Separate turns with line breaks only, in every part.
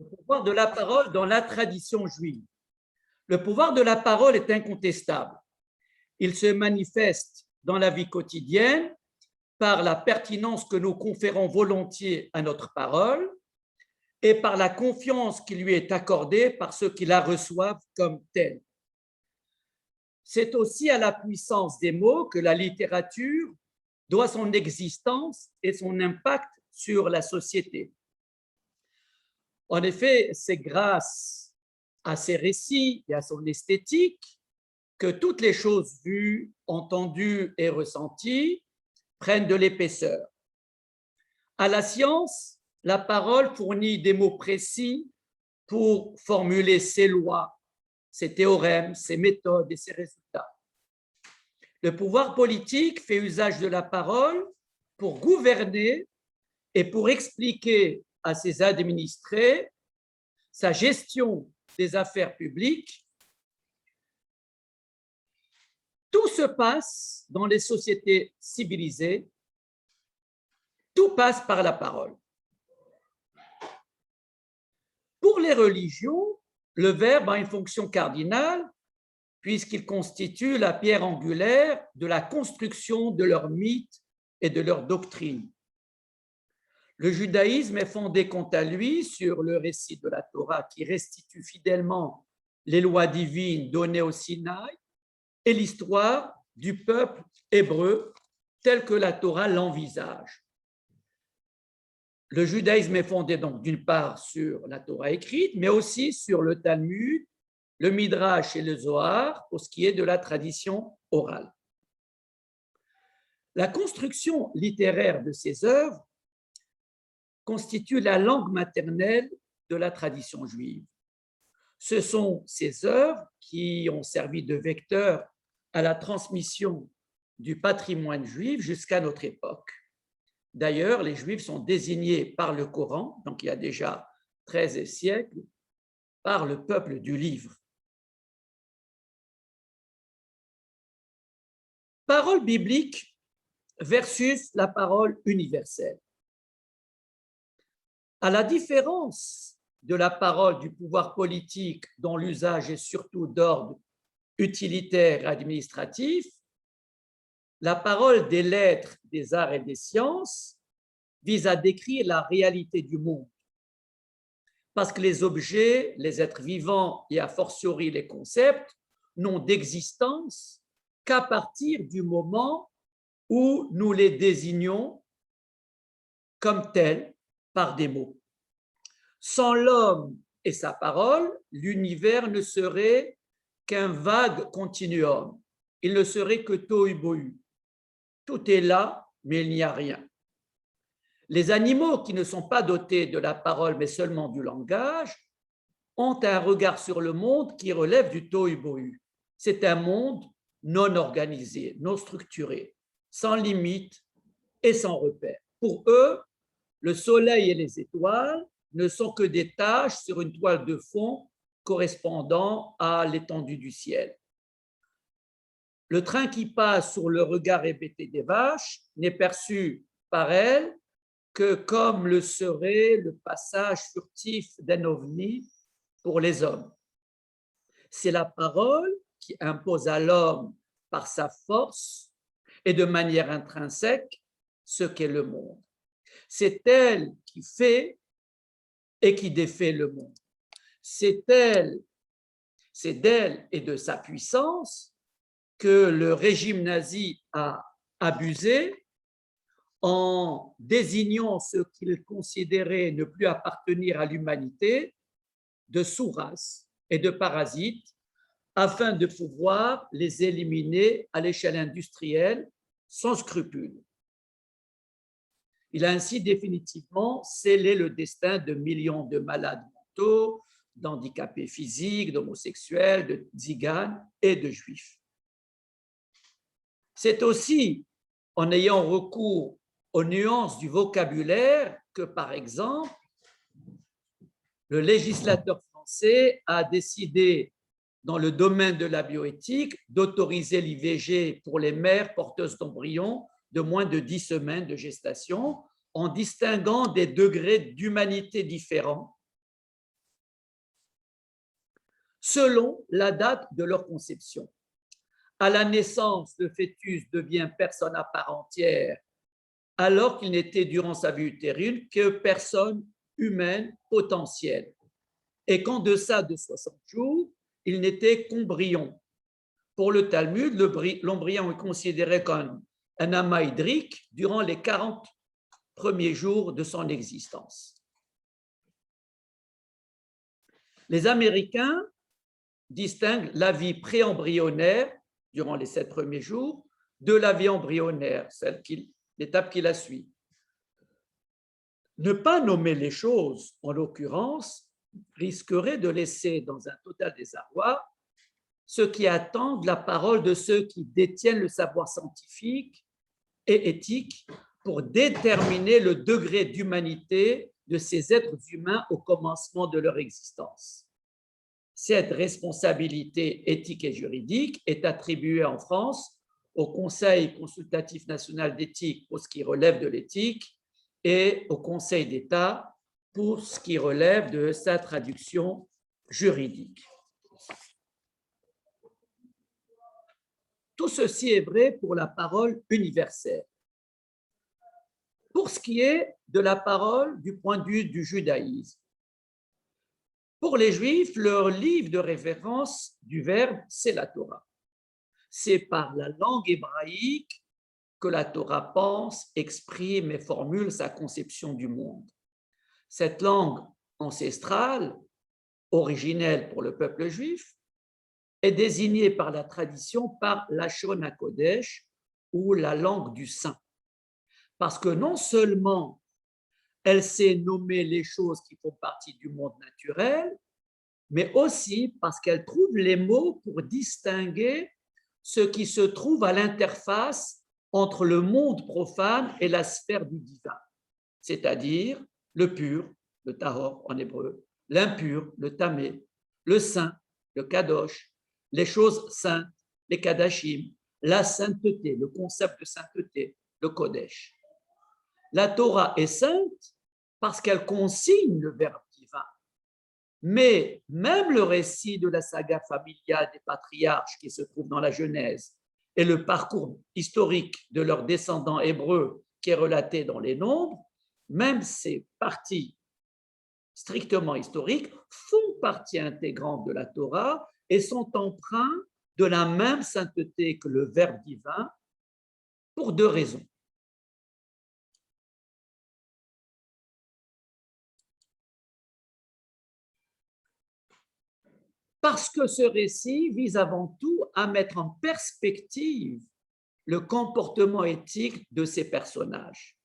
pouvoir de la parole dans la tradition juive. Le pouvoir de la parole est incontestable. Il se manifeste dans la vie quotidienne par la pertinence que nous conférons volontiers à notre parole et par la confiance qui lui est accordée par ceux qui la reçoivent comme telle. C'est aussi à la puissance des mots que la littérature doit son existence et son impact sur la société. En effet, c'est grâce à ses récits et à son esthétique que toutes les choses vues, entendues et ressenties prennent de l'épaisseur. À la science, la parole fournit des mots précis pour formuler ses lois, ses théorèmes, ses méthodes et ses résultats. Le pouvoir politique fait usage de la parole pour gouverner et pour expliquer à ses administrés sa gestion des affaires publiques. Tout se passe dans les sociétés civilisées, tout passe par la parole. Pour les religions, le verbe a une fonction cardinale puisqu'il constitue la pierre angulaire de la construction de leurs mythes et de leurs doctrines. Le judaïsme est fondé, quant à lui, sur le récit de la Torah qui restitue fidèlement les lois divines données au Sinaï et l'histoire du peuple hébreu tel que la Torah l'envisage. Le judaïsme est fondé donc d'une part sur la Torah écrite, mais aussi sur le Talmud, le Midrash et le Zohar pour ce qui est de la tradition orale. La construction littéraire de ces œuvres constitue la langue maternelle de la tradition juive. Ce sont ces œuvres qui ont servi de vecteur à la transmission du patrimoine juif jusqu'à notre époque. D'ailleurs, les Juifs sont désignés par le Coran, donc il y a déjà 13 siècles, par le peuple du livre. Parole biblique versus la parole universelle. À la différence de la parole du pouvoir politique dont l'usage est surtout d'ordre utilitaire et administratif, la parole des lettres, des arts et des sciences vise à décrire la réalité du monde. Parce que les objets, les êtres vivants et a fortiori les concepts n'ont d'existence qu'à partir du moment où nous les désignons comme tels par des mots. Sans l'homme et sa parole, l'univers ne serait qu'un vague continuum. Il ne serait que tohu bohu. Tout est là, mais il n'y a rien. Les animaux qui ne sont pas dotés de la parole, mais seulement du langage, ont un regard sur le monde qui relève du tohu bohu. C'est un monde non organisé, non structuré, sans limite et sans repère. Pour eux, le soleil et les étoiles ne sont que des taches sur une toile de fond correspondant à l'étendue du ciel. Le train qui passe sur le regard hébété des vaches n'est perçu par elles que comme le serait le passage furtif d'un ovni pour les hommes. C'est la parole qui impose à l'homme par sa force et de manière intrinsèque ce qu'est le monde. C'est elle qui fait et qui défait le monde. C'est d'elle et de sa puissance que le régime nazi a abusé en désignant ce qu'il considérait ne plus appartenir à l'humanité de sous-races et de parasites afin de pouvoir les éliminer à l'échelle industrielle sans scrupule. Il a ainsi définitivement scellé le destin de millions de malades mentaux, d'handicapés physiques, d'homosexuels, de tziganes et de juifs. C'est aussi en ayant recours aux nuances du vocabulaire que, par exemple, le législateur français a décidé, dans le domaine de la bioéthique, d'autoriser l'IVG pour les mères porteuses d'embryons de moins de 10 semaines de gestation, en distinguant des degrés d'humanité différents selon la date de leur conception. À la naissance, le fœtus devient personne à part entière, alors qu'il n'était durant sa vie utérine que personne humaine potentielle, et qu'en deçà de 60 jours, il n'était qu'embryon. Pour le Talmud, l'embryon est considéré comme un amas hydrique durant les 40 premiers jours de son existence. Les Américains distinguent la vie préembryonnaire durant les 7 premiers jours de la vie embryonnaire, l'étape qui la suit. Ne pas nommer les choses, en l'occurrence, risquerait de laisser dans un total désarroi ceux qui attendent la parole de ceux qui détiennent le savoir scientifique et éthique pour déterminer le degré d'humanité de ces êtres humains au commencement de leur existence. Cette responsabilité éthique et juridique est attribuée en France au Conseil consultatif national d'éthique pour ce qui relève de l'éthique et au Conseil d'État pour ce qui relève de sa traduction juridique. Tout ceci est vrai pour la parole universelle. Pour ce qui est de la parole du point de vue du judaïsme, pour les Juifs, leur livre de référence du Verbe, c'est la Torah. C'est par la langue hébraïque que la Torah pense, exprime et formule sa conception du monde. Cette langue ancestrale, originelle pour le peuple juif, est désignée par la tradition par Lashon HaKodesh, ou la langue du saint. Parce que non seulement elle sait nommer les choses qui font partie du monde naturel, mais aussi parce qu'elle trouve les mots pour distinguer ce qui se trouve à l'interface entre le monde profane et la sphère du divin, c'est-à-dire le pur, le tahor en hébreu, l'impur, le tamé, le saint, le kadosh, les choses saintes, les kadashim, la sainteté, le concept de sainteté, le kodesh. La Torah est sainte parce qu'elle consigne le Verbe divin. Mais même le récit de la saga familiale des patriarches qui se trouve dans la Genèse et le parcours historique de leurs descendants hébreux qui est relaté dans les Nombres, même ces parties strictement historiques font partie intégrante de la Torah et sont empreints de la même sainteté que le Verbe divin pour deux raisons. Parce que ce récit vise avant tout à mettre en perspective le comportement éthique de ces personnages.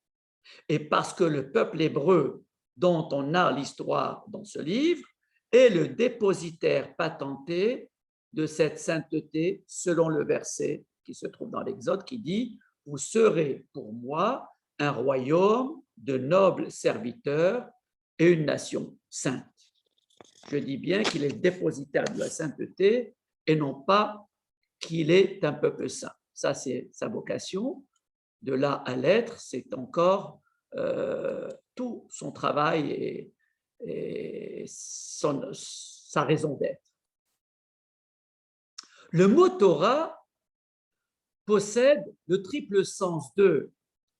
Et parce que le peuple hébreu dont on a l'histoire dans ce livre est le dépositaire patenté de cette sainteté selon le verset qui se trouve dans l'Exode qui dit « Vous serez pour moi un royaume de nobles serviteurs et une nation sainte ». Je dis bien qu'il est dépositaire de la sainteté et non pas qu'il est un peuple saint. Ça, c'est sa vocation. De là à l'être, c'est encore tout son travail et sa raison d'être. Le mot Torah possède le triple sens de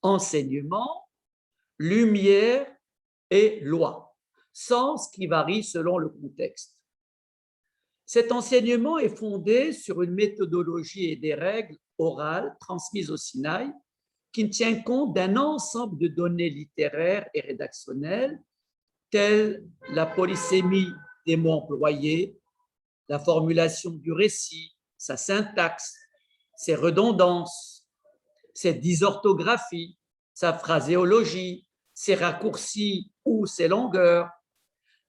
enseignement, lumière et loi, sens qui varie selon le contexte. Cet enseignement est fondé sur une méthodologie et des règles orales transmises au Sinaï qui tient compte d'un ensemble de données littéraires et rédactionnelles telles la polysémie des mots employés, la formulation du récit, sa syntaxe, ses redondances, ses dysorthographies, sa phraséologie, ses raccourcis ou ses longueurs,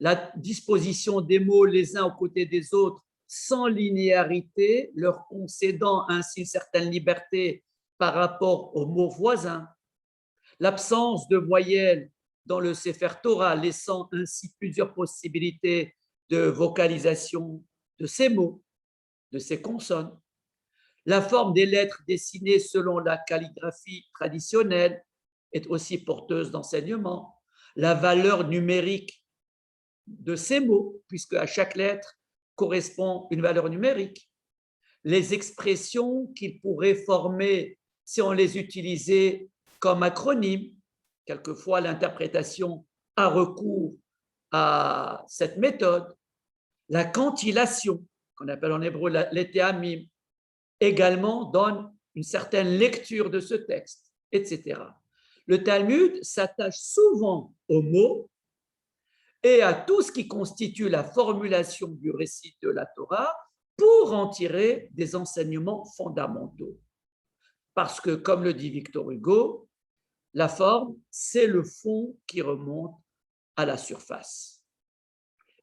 la disposition des mots les uns aux côtés des autres sans linéarité, leur concédant ainsi une certaine liberté par rapport aux mots voisins, l'absence de voyelles dans le Sefer Torah, laissant ainsi plusieurs possibilités de vocalisation de ces mots, de ces consonnes, la forme des lettres dessinées selon la calligraphie traditionnelle est aussi porteuse d'enseignement, la valeur numérique de ces mots, puisque à chaque lettre, correspond une valeur numérique. Les expressions qu'il pourrait former si on les utilisait comme acronyme, quelquefois l'interprétation a recours à cette méthode. La cantillation, qu'on appelle en hébreu l'étéamim, également donne une certaine lecture de ce texte, etc. Le Talmud s'attache souvent aux mots et à tout ce qui constitue la formulation du récit de la Torah pour en tirer des enseignements fondamentaux. Parce que, comme le dit Victor Hugo, la forme, c'est le fond qui remonte à la surface.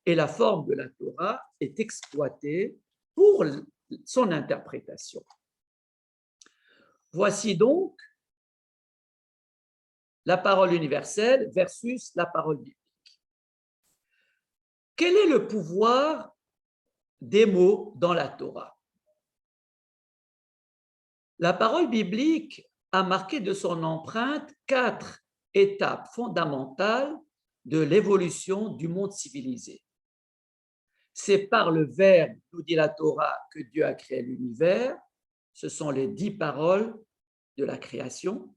Et la forme de la Torah est exploitée pour son interprétation. Voici donc la parole universelle versus la parole biblique. Quel est le pouvoir des mots dans la Torah? La parole biblique a marqué de son empreinte 4 étapes fondamentales de l'évolution du monde civilisé. C'est par le Verbe, nous dit la Torah, que Dieu a créé l'univers. Ce sont les 10 paroles de la création.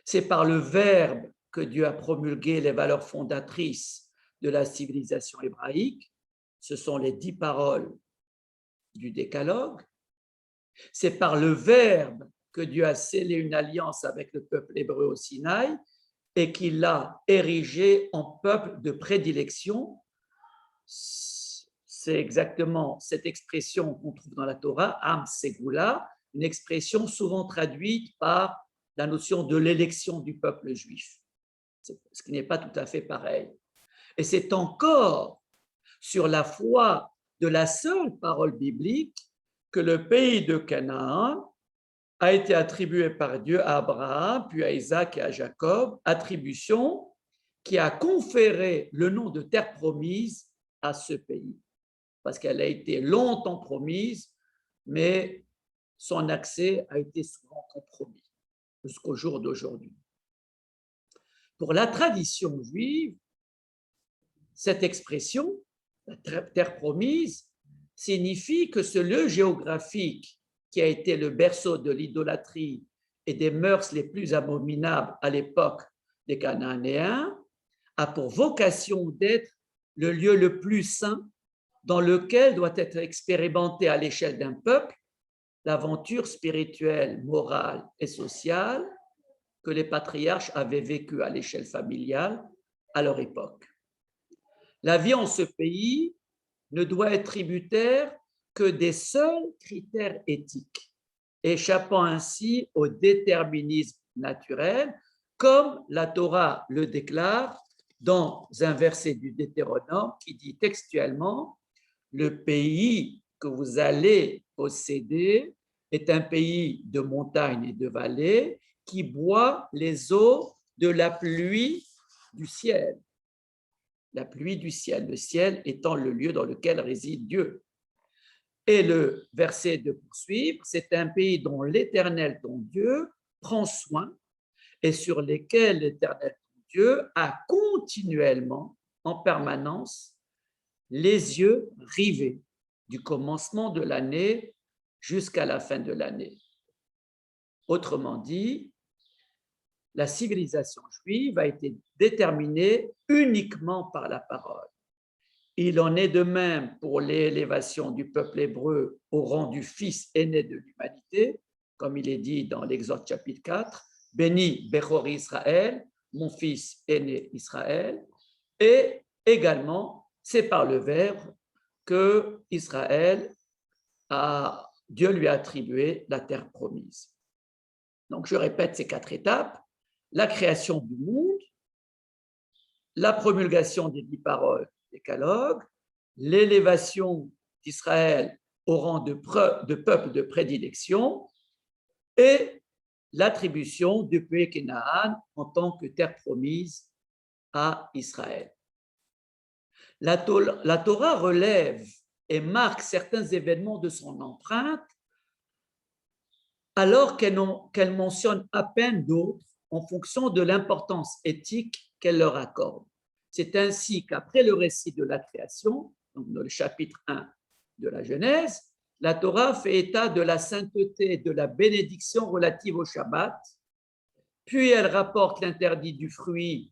C'est par le Verbe que Dieu a promulgué les valeurs fondatrices de la civilisation hébraïque. Ce sont les 10 paroles du Décalogue. C'est par le Verbe que Dieu a scellé une alliance avec le peuple hébreu au Sinaï et qu'il l'a érigé en peuple de prédilection. C'est exactement cette expression qu'on trouve dans la Torah, Am Segula, une expression souvent traduite par la notion de l'élection du peuple juif, ce qui n'est pas tout à fait pareil. Et c'est encore sur la foi de la seule parole biblique que le pays de Canaan a été attribué par Dieu à Abraham, puis à Isaac et à Jacob, attribution qui a conféré le nom de terre promise à ce pays, parce qu'elle a été longtemps promise, mais son accès a été souvent compromis jusqu'au jour d'aujourd'hui. Pour la tradition juive, cette expression, la terre promise, signifie que ce lieu géographique qui a été le berceau de l'idolâtrie et des mœurs les plus abominables à l'époque des Cananéens a pour vocation d'être le lieu le plus saint dans lequel doit être expérimentée à l'échelle d'un peuple l'aventure spirituelle, morale et sociale que les patriarches avaient vécue à l'échelle familiale à leur époque. La vie en ce pays ne doit être tributaire que des seuls critères éthiques, échappant ainsi au déterminisme naturel, comme la Torah le déclare dans un verset du Deutéronome qui dit textuellement « Le pays que vous allez posséder est un pays de montagnes et de vallées qui boit les eaux de la pluie du ciel. » La pluie du ciel, le ciel étant le lieu dans lequel réside Dieu. Et le verset de poursuivre, c'est un pays dont l'Éternel, ton Dieu, prend soin et sur lesquels l'Éternel, ton Dieu, a continuellement, en permanence, les yeux rivés du commencement de l'année jusqu'à la fin de l'année. Autrement dit, la civilisation juive a été déterminée uniquement par la parole. Il en est de même pour l'élévation du peuple hébreu au rang du fils aîné de l'humanité, comme il est dit dans l'Exode chapitre 4, « Béni Bechor Israël, mon fils aîné Israël », et également, c'est par le Verbe que Israël Dieu lui a attribué la terre promise. Donc, je répète ces 4 étapes. La création du monde, la promulgation des 10 paroles décalogue, l'élévation d'Israël au rang de peuple de prédilection et l'attribution du pays Canaan en tant que terre promise à Israël. La Torah relève et marque certains événements de son empreinte alors qu'elle mentionne à peine d'autres en fonction de l'importance éthique qu'elle leur accorde. C'est ainsi qu'après le récit de la création, donc dans le chapitre 1 de la Genèse, la Torah fait état de la sainteté, de la bénédiction relative au Shabbat, puis elle rapporte l'interdit du fruit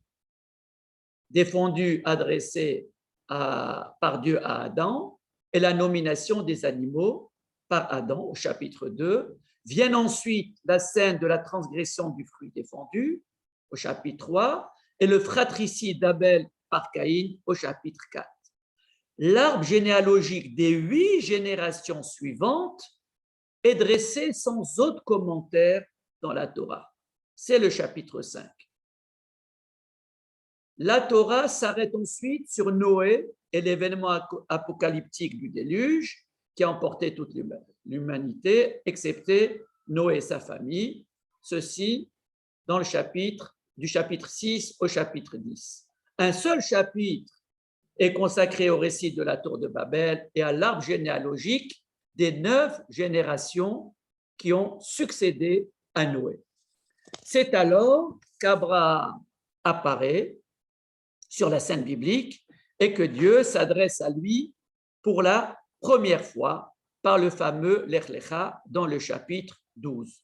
défendu adressé par Dieu à Adam et la nomination des animaux par Adam au chapitre 2. Viennent ensuite la scène de la transgression du fruit défendu au chapitre 3 et le fratricide d'Abel par Caïn au chapitre 4. L'arbre généalogique des 8 générations suivantes est dressé sans autre commentaire dans la Torah. C'est le chapitre 5. La Torah s'arrête ensuite sur Noé et l'événement apocalyptique du déluge qui a emporté toute l'humanité, excepté Noé et sa famille. Ceci dans le chapitre, du chapitre 6 au chapitre 10. Un seul chapitre est consacré au récit de la tour de Babel et à l'arbre généalogique des 9 générations qui ont succédé à Noé. C'est alors qu'Abraham apparaît sur la scène biblique et que Dieu s'adresse à lui pour la première fois par le fameux Lech Lecha dans le chapitre 12.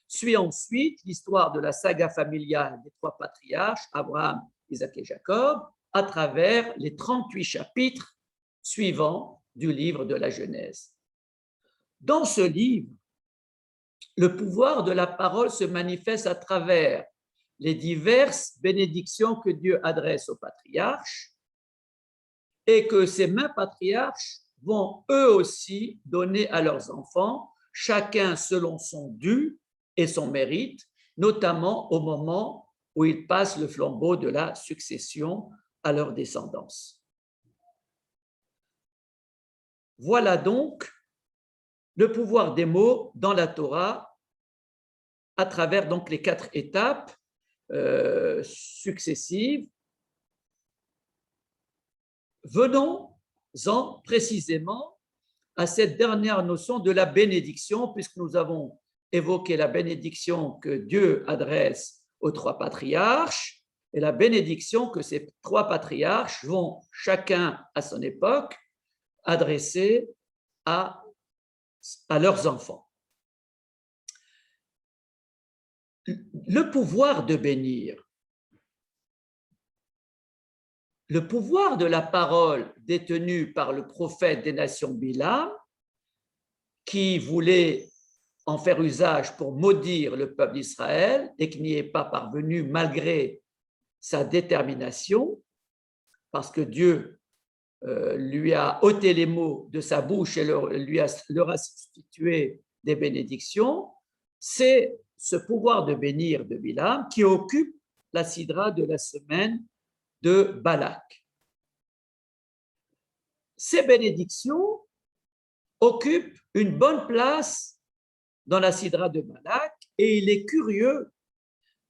Suit ensuite l'histoire de la saga familiale des 3 patriarches, Abraham, Isaac et Jacob, à travers les 38 chapitres suivants du livre de la Genèse. Dans ce livre, le pouvoir de la parole se manifeste à travers les diverses bénédictions que Dieu adresse aux patriarches et que ces mêmes patriarches vont eux aussi donner à leurs enfants, chacun selon son dû et son mérite, notamment au moment où ils passent le flambeau de la succession à leur descendance. Voilà donc le pouvoir des mots dans la Torah à travers donc les 4 étapes successives. Venons-en précisément à cette dernière notion de la bénédiction, puisque nous avons évoqué la bénédiction que Dieu adresse aux 3 patriarches et la bénédiction que ces 3 patriarches vont chacun à son époque adresser à leurs enfants. Le pouvoir de bénir, le pouvoir de la parole détenu par le prophète des nations Bilam, qui voulait en faire usage pour maudire le peuple d'Israël et qui n'y est pas parvenu malgré sa détermination, parce que Dieu lui a ôté les mots de sa bouche et leur a substitué des bénédictions. C'est ce pouvoir de bénir de Bilam qui occupe la sidra de la semaine de Balak. Ces bénédictions occupent une bonne place dans la sidra de Balak et il est curieux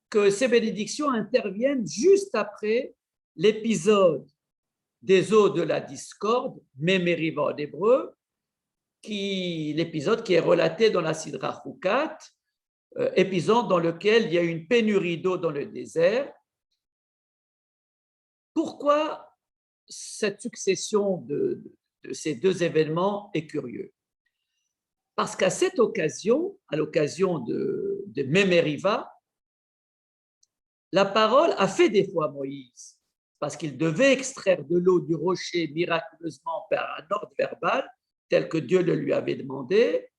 que ces bénédictions interviennent juste après l'épisode des eaux de la discorde, Memeriva en hébreu, l'épisode qui est relaté dans la sidra Chukat, épisode dans lequel il y a une pénurie d'eau dans le désert. Pourquoi cette succession de ces 2 événements est curieuse? Parce qu'à cette occasion, à l'occasion de Memeriva, la parole a fait défaut à Moïse, parce qu'il devait extraire de l'eau du rocher miraculeusement par un ordre verbal, tel que Dieu le lui avait demandé,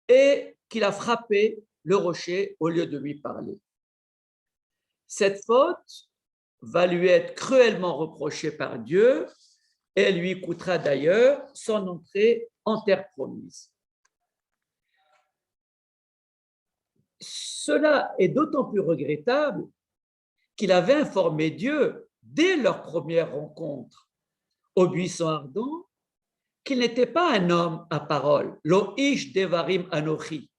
et qu'il a frappé le rocher au lieu de lui parler. Cette faute va lui être cruellement reprochée par Dieu et lui coûtera d'ailleurs son entrée en terre promise. Cela est d'autant plus regrettable qu'il avait informé Dieu dès leur première rencontre au buisson ardent qu'il n'était pas un homme à parole, lo ish devarim anochi,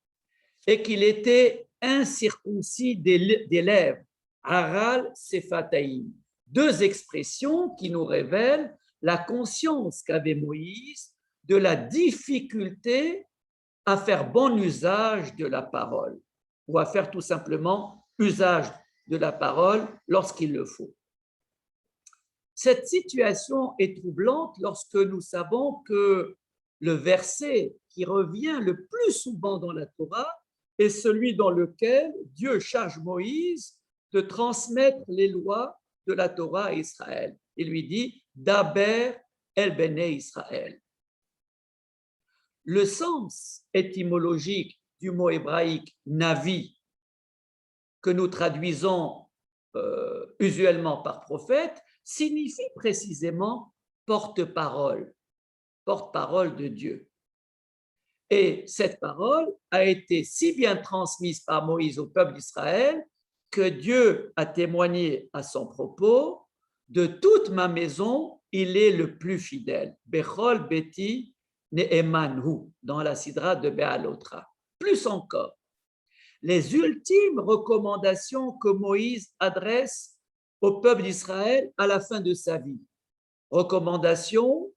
et qu'il était incirconcis des lèvres, haral sefataim, 2 expressions qui nous révèlent la conscience qu'avait Moïse de la difficulté à faire bon usage de la parole, ou à faire tout simplement usage de la parole lorsqu'il le faut. Cette situation est troublante lorsque nous savons que le verset qui revient le plus souvent dans la Torah est celui dans lequel Dieu charge Moïse de transmettre les lois de la Torah à Israël. Il lui dit « Daber el Bene Israël ». Le sens étymologique du mot hébraïque « navi » que nous traduisons usuellement par prophète signifie précisément porte-parole, porte-parole de Dieu. Et cette parole a été si bien transmise par Moïse au peuple d'Israël que Dieu a témoigné à son propos « De toute ma maison, il est le plus fidèle. Bechol beti ne'emanhu » dans la Sidra de Béalotra. Plus encore, les ultimes recommandations que Moïse adresse au peuple d'Israël à la fin de sa vie. Recommandations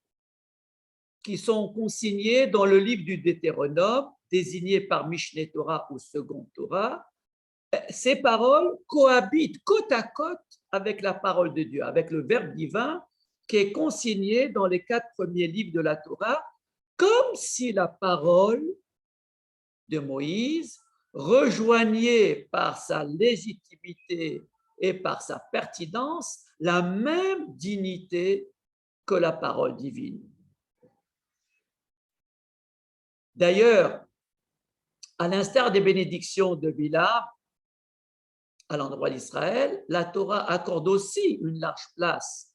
qui sont consignées dans le livre du Deutéronome, désigné par Mishneh Torah ou Second Torah. Ces paroles cohabitent côte à côte avec la parole de Dieu, avec le verbe divin qui est consigné dans les 4 premiers livres de la Torah, comme si la parole de Moïse rejoignait par sa légitimité et par sa pertinence la même dignité que la parole divine. D'ailleurs, à l'instar des bénédictions de Bilam à l'endroit d'Israël, la Torah accorde aussi une large place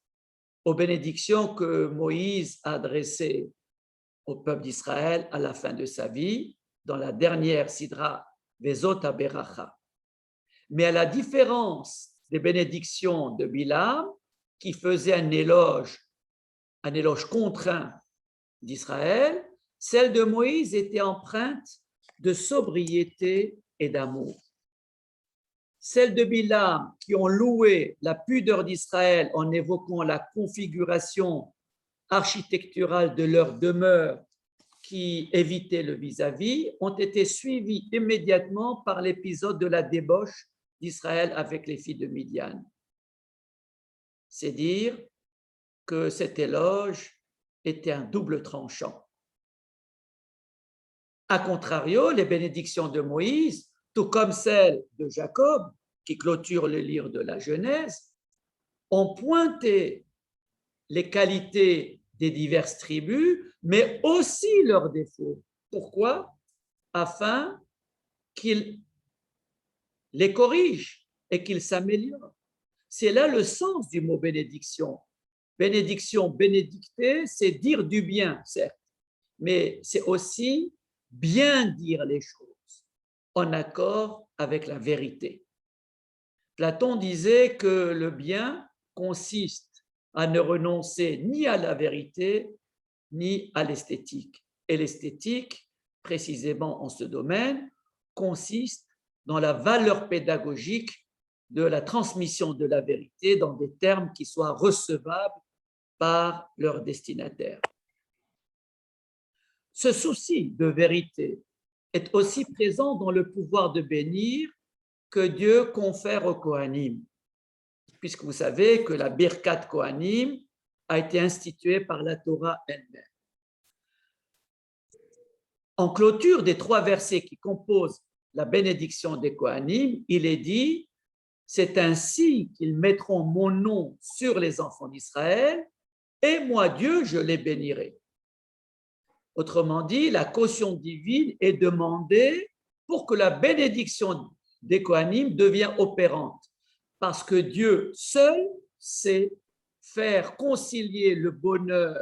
aux bénédictions que Moïse a adressées au peuple d'Israël à la fin de sa vie, dans la dernière Sidra Vezot HaBeracha. Mais à la différence des bénédictions de Bilam, qui faisait un éloge contraint d'Israël, celle de Moïse était empreinte de sobriété et d'amour. Celles de Bilam, qui ont loué la pudeur d'Israël en évoquant la configuration architecturale de leur demeure qui évitait le vis-à-vis, ont été suivies immédiatement par l'épisode de la débauche d'Israël avec les filles de Midian. C'est dire que cet éloge était un double tranchant. A contrario, les bénédictions de Moïse, tout comme celles de Jacob, qui clôture le livre de la Genèse, ont pointé les qualités des diverses tribus, mais aussi leurs défauts. Pourquoi? Afin qu'ils les corrigent et qu'ils s'améliorent. C'est là le sens du mot bénédiction. Bénédiction, bénédicter, c'est dire du bien, certes, mais c'est aussi bien dire les choses en accord avec la vérité. Platon disait que le bien consiste à ne renoncer ni à la vérité ni à l'esthétique. Et l'esthétique, précisément en ce domaine, consiste dans la valeur pédagogique de la transmission de la vérité dans des termes qui soient recevables par leur destinataire. Ce souci de vérité est aussi présent dans le pouvoir de bénir que Dieu confère aux Kohanim, puisque vous savez que la Birkat Kohanim a été instituée par la Torah elle-même. En clôture des 3 versets qui composent la bénédiction des Kohanim, il est dit « C'est ainsi qu'ils mettront mon nom sur les enfants d'Israël, et moi, Dieu, je les bénirai. » Autrement dit, la caution divine est demandée pour que la bénédiction des Kohanim devienne opérante, parce que Dieu seul sait faire concilier le bonheur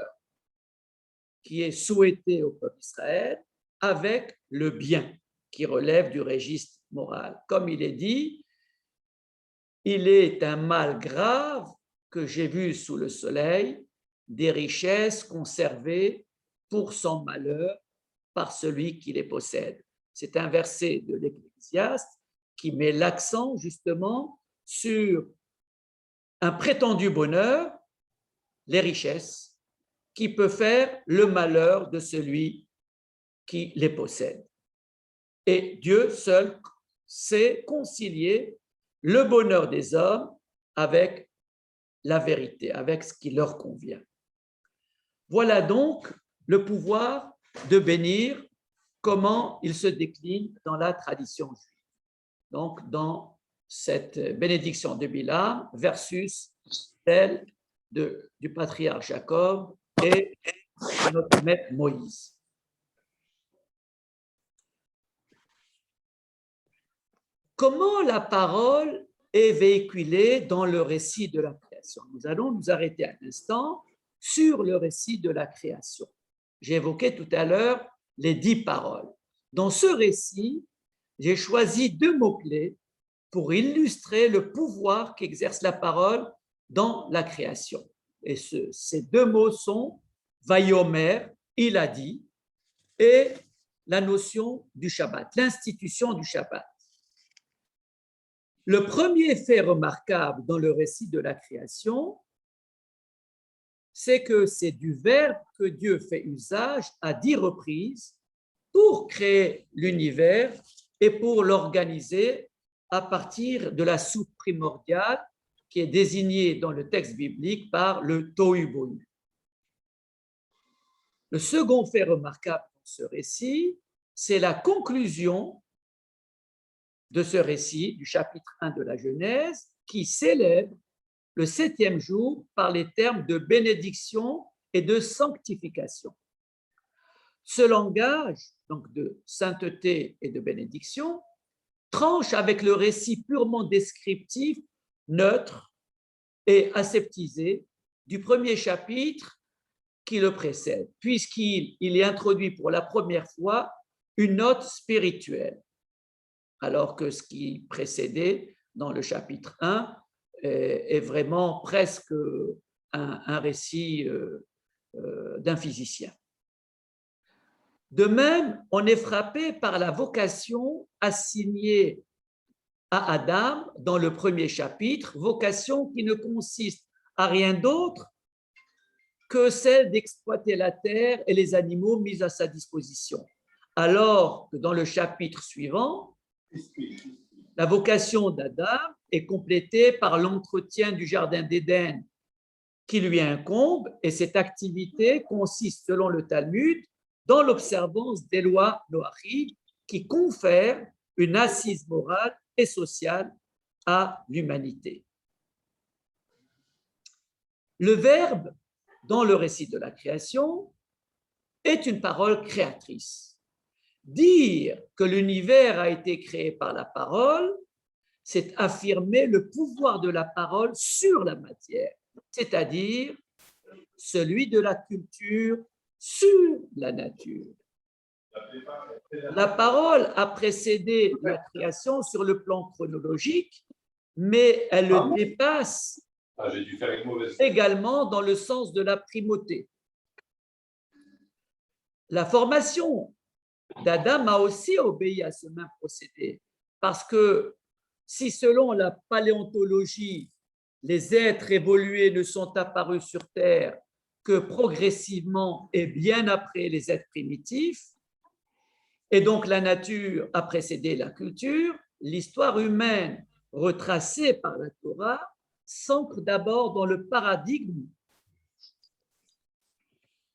qui est souhaité au peuple d'Israël avec le bien qui relève du registre moral. Comme il est dit, il est un mal grave que j'ai vu sous le soleil, des richesses conservées pour son malheur par celui qui les possède. C'est un verset de l'Ecclésiaste qui met l'accent justement sur un prétendu bonheur, les richesses, qui peut faire le malheur de celui qui les possède. Et Dieu seul sait concilier le bonheur des hommes avec la vérité, avec ce qui leur convient. Voilà donc le pouvoir de bénir, comment il se décline dans la tradition juive. Donc, dans cette bénédiction de Bilam versus celle du patriarche Jacob et de notre maître Moïse. Comment la parole est véhiculée dans le récit de la création? Nous allons nous arrêter un instant sur le récit de la création. J'ai évoqué tout à l'heure les 10 paroles. Dans ce récit, j'ai choisi 2 mots-clés pour illustrer le pouvoir qu'exerce la parole dans la création. Et ces 2 mots sont Vayomer, il a dit, et la notion du Shabbat, l'institution du Shabbat. Le premier fait remarquable dans le récit de la création, c'est que c'est du verbe que Dieu fait usage à 10 reprises pour créer l'univers et pour l'organiser à partir de la soupe primordiale qui est désignée dans le texte biblique par le Tohu Bohu. Le second fait remarquable dans ce récit, c'est la conclusion de ce récit du chapitre 1 de la Genèse qui célèbre le 7e jour par les termes de bénédiction et de sanctification. Ce langage, donc de sainteté et de bénédiction, tranche avec le récit purement descriptif, neutre et aseptisé du premier chapitre qui le précède, puisqu'il y introduit pour la première fois une note spirituelle, alors que ce qui précédait dans le chapitre 1 est vraiment presque un récit d'un physicien. De même, on est frappé par la vocation assignée à Adam dans le premier chapitre, vocation qui ne consiste à rien d'autre que celle d'exploiter la terre et les animaux mis à sa disposition. Alors que dans le chapitre suivant, la vocation d'Adam est complétée par l'entretien du jardin d'Éden qui lui incombe, et cette activité consiste, selon le Talmud, dans l'observance des lois noachiques qui confèrent une assise morale et sociale à l'humanité. Le verbe, dans le récit de la création, est une parole créatrice. Dire que l'univers a été créé par la parole, c'est affirmer le pouvoir de la parole sur la matière, c'est-à-dire celui de la culture sur la nature. La parole a précédé la création sur le plan chronologique, mais elle le dépasse également dans le sens de la primauté. La formation d'Adam a aussi obéi à ce même procédé, parce que si selon la paléontologie, les êtres évolués ne sont apparus sur Terre que progressivement et bien après les êtres primitifs, et donc la nature a précédé la culture, l'histoire humaine retracée par la Torah s'ancre d'abord dans le paradigme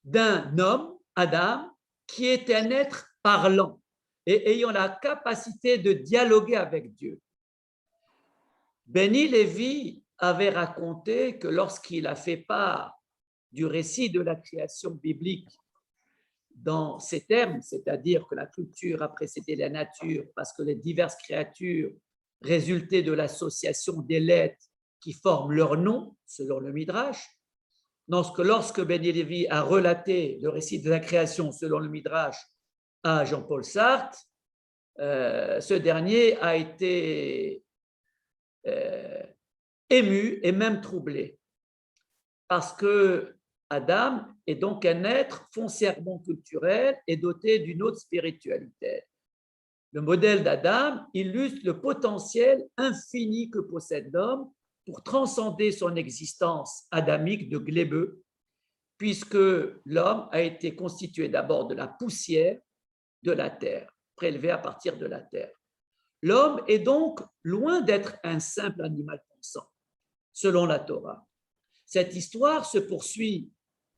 d'un homme, Adam, qui est un être parlant et ayant la capacité de dialoguer avec Dieu. Béni Lévi avait raconté que lorsqu'il a fait part du récit de la création biblique dans ces termes, c'est-à-dire que la culture a précédé la nature parce que les diverses créatures résultaient de l'association des lettres qui forment leur nom, selon le Midrash. Lorsque Béni Lévi a relaté le récit de la création selon le Midrash à Jean-Paul Sartre, ce dernier a été ému et même troublé, parce que Adam est donc un être foncièrement culturel et doté d'une haute spiritualité. Le modèle d'Adam illustre le potentiel infini que possède l'homme pour transcender son existence adamique de glébeux, puisque l'homme a été constitué d'abord de la poussière de la terre, prélevé à partir de la terre. L'homme est donc loin d'être un simple animal pensant, selon la Torah. Cette histoire se poursuit